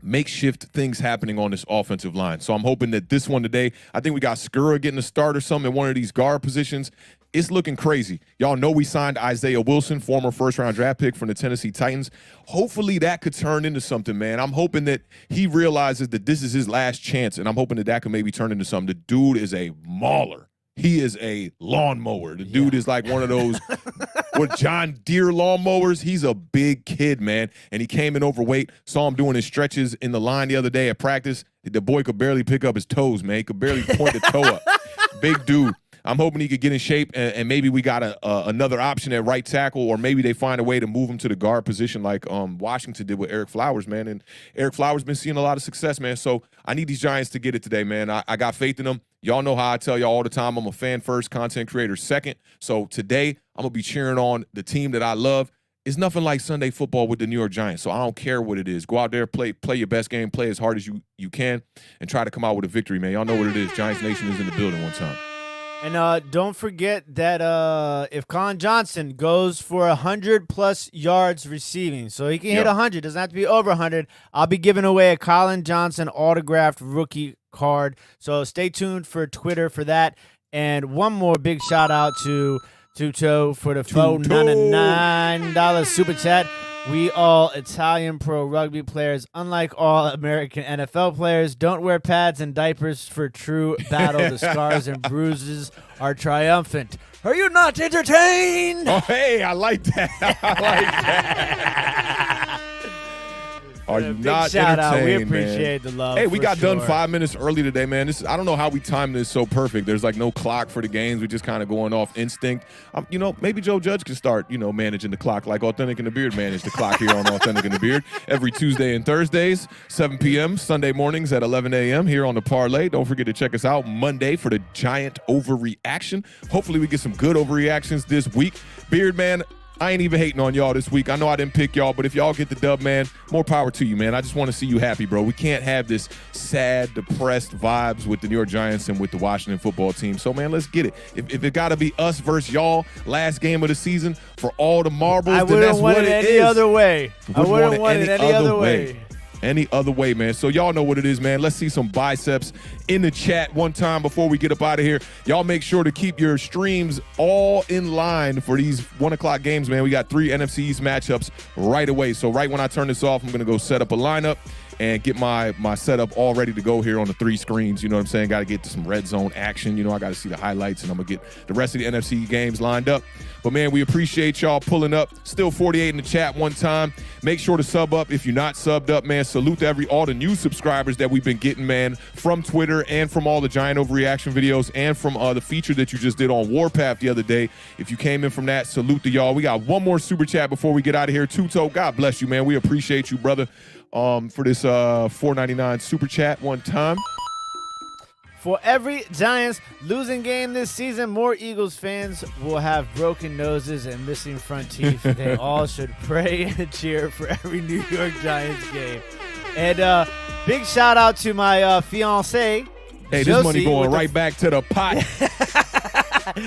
makeshift things happening on this offensive line. So I'm hoping that this one today, I think we got Skura getting a start or something in one of these guard positions. it's looking crazy. Y'all know we signed Isaiah Wilson, former first-round draft pick from the Tennessee Titans. Hopefully that could turn into something, man. I'm hoping that he realizes that this is his last chance, and I'm hoping that that could maybe turn into something. The dude is a mauler. He is a lawnmower. The dude is like one of those with John Deere lawnmowers. He's a big kid, man. And he came in overweight. Saw him doing his stretches in the line the other day at practice. The boy could barely pick up his toes, man. He could barely point the toe up. Big dude. I'm hoping he could get in shape, and maybe we got another option at right tackle, or maybe they find a way to move him to the guard position like Washington did with Eric Flowers, man. And Eric Flowers been seeing a lot of success, man. So I need these Giants to get it today, man. I got faith in them. Y'all know how I tell y'all all the time, I'm a fan first, content creator second. So today I'm going to be cheering on the team that I love. It's nothing like Sunday football with the New York Giants, so I don't care what it is. Go out there, play your best game, play as hard as you can, and try to come out with a victory, man. Y'all know what it is. Giants Nation is in the building one time. And don't forget that if Colin Johnson goes for 100+ yards receiving, so he can hit 100, doesn't have to be over 100, I'll be giving away a Colin Johnson autographed rookie card. So stay tuned for Twitter for that. And one more big shout out to Tuto for the $4.99 super chat. We all Italian pro rugby players, unlike all American NFL players, don't wear pads and diapers for true battle. The scars and bruises are triumphant. Are you not entertained? Oh, hey, I like that. I like that. Are you not shout out. We entertained, appreciate man? the love. Hey, we got sure. done 5 minutes early today, man. I don't know how we timed this so perfect. There's like no clock for the games. We're just kind of going off instinct. Maybe Joe Judge can start, managing the clock like Awthentik and The Beard manage the clock here on Awthentik and The Beard every Tuesday and Thursdays, 7 p.m., Sunday mornings at 11 a.m. here on the Parlay. Don't forget to check us out Monday for the Giant overreaction. Hopefully we get some good overreactions this week. Beard, man, I ain't even hating on y'all this week. I know I didn't pick y'all, but if y'all get the dub, man, more power to you, man. I just want to see you happy, bro. We can't have this sad, depressed vibes with the New York Giants and with the Washington football team. So, man, let's get it. If it got to be us versus y'all last game of the season for all the marbles, then that's what it is. Any other way. I wouldn't want it any other way. Any other way, man. So y'all know what it is, man. Let's see some biceps in the chat one time before we get up out of here. Y'all make sure to keep your streams all in line for these 1 o'clock games, man. We got 3 NFC East matchups right away. So right when I turn this off, I'm going to go set up a lineup and get my setup all ready to go here on the 3 screens. You know what I'm saying? Got to get to some red zone action. I got to see the highlights, and I'm going to get the rest of the NFC games lined up. But, man, we appreciate y'all pulling up. Still 48 in the chat one time. Make sure to sub up if you're not subbed up, man. Salute to all the new subscribers that we've been getting, man, from Twitter and from all the Giant overreaction videos and from the feature that you just did on Warpath the other day. If you came in from that, salute to y'all. We got one more super chat before we get out of here. Tuto, God bless you, man. We appreciate you, brother, for this $4.99 super chat one time. For every Giants losing game this season, more Eagles fans will have broken noses and missing front teeth. They all should pray and cheer for every New York Giants game. And big shout out to my fiance. Hey, Josie, this money going right back to the pot.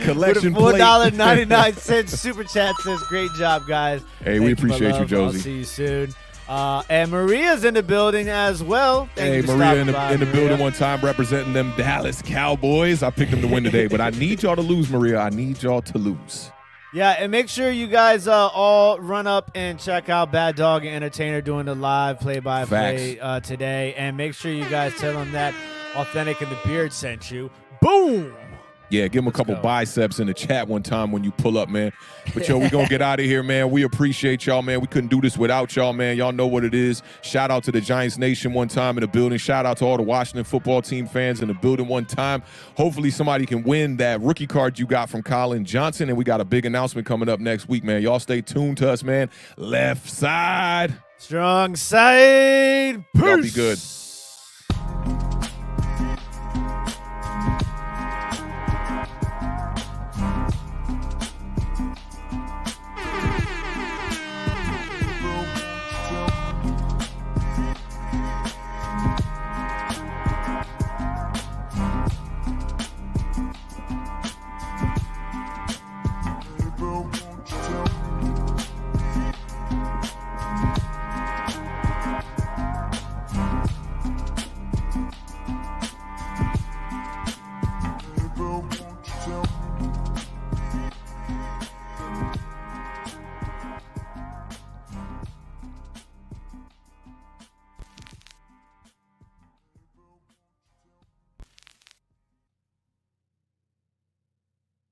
Collection with a plate. $4.99 super chat says, great job, guys. Hey, we appreciate you, Josie. I'll see you soon. And Maria's in the building as well. Hey, Maria in the building one time representing them Dallas Cowboys. I picked them to win today, but I need y'all to lose, Maria. I need y'all to lose. Yeah, and make sure you guys all run up and check out Bad Dog and Entertainer doing the live play-by-play today. And make sure you guys tell them that Awthentik and The Beard sent you. Boom! Yeah, give them a couple biceps in the chat one time when you pull up, man. But, yo, we going to get out of here, man. We appreciate y'all, man. We couldn't do this without y'all, man. Y'all know what it is. Shout out to the Giants Nation one time in the building. Shout out to all the Washington football team fans in the building one time. Hopefully somebody can win that rookie card you got from Colin Johnson. And we got a big announcement coming up next week, man. Y'all stay tuned to us, man. Left side. Strong side. Peace. Y'all be good.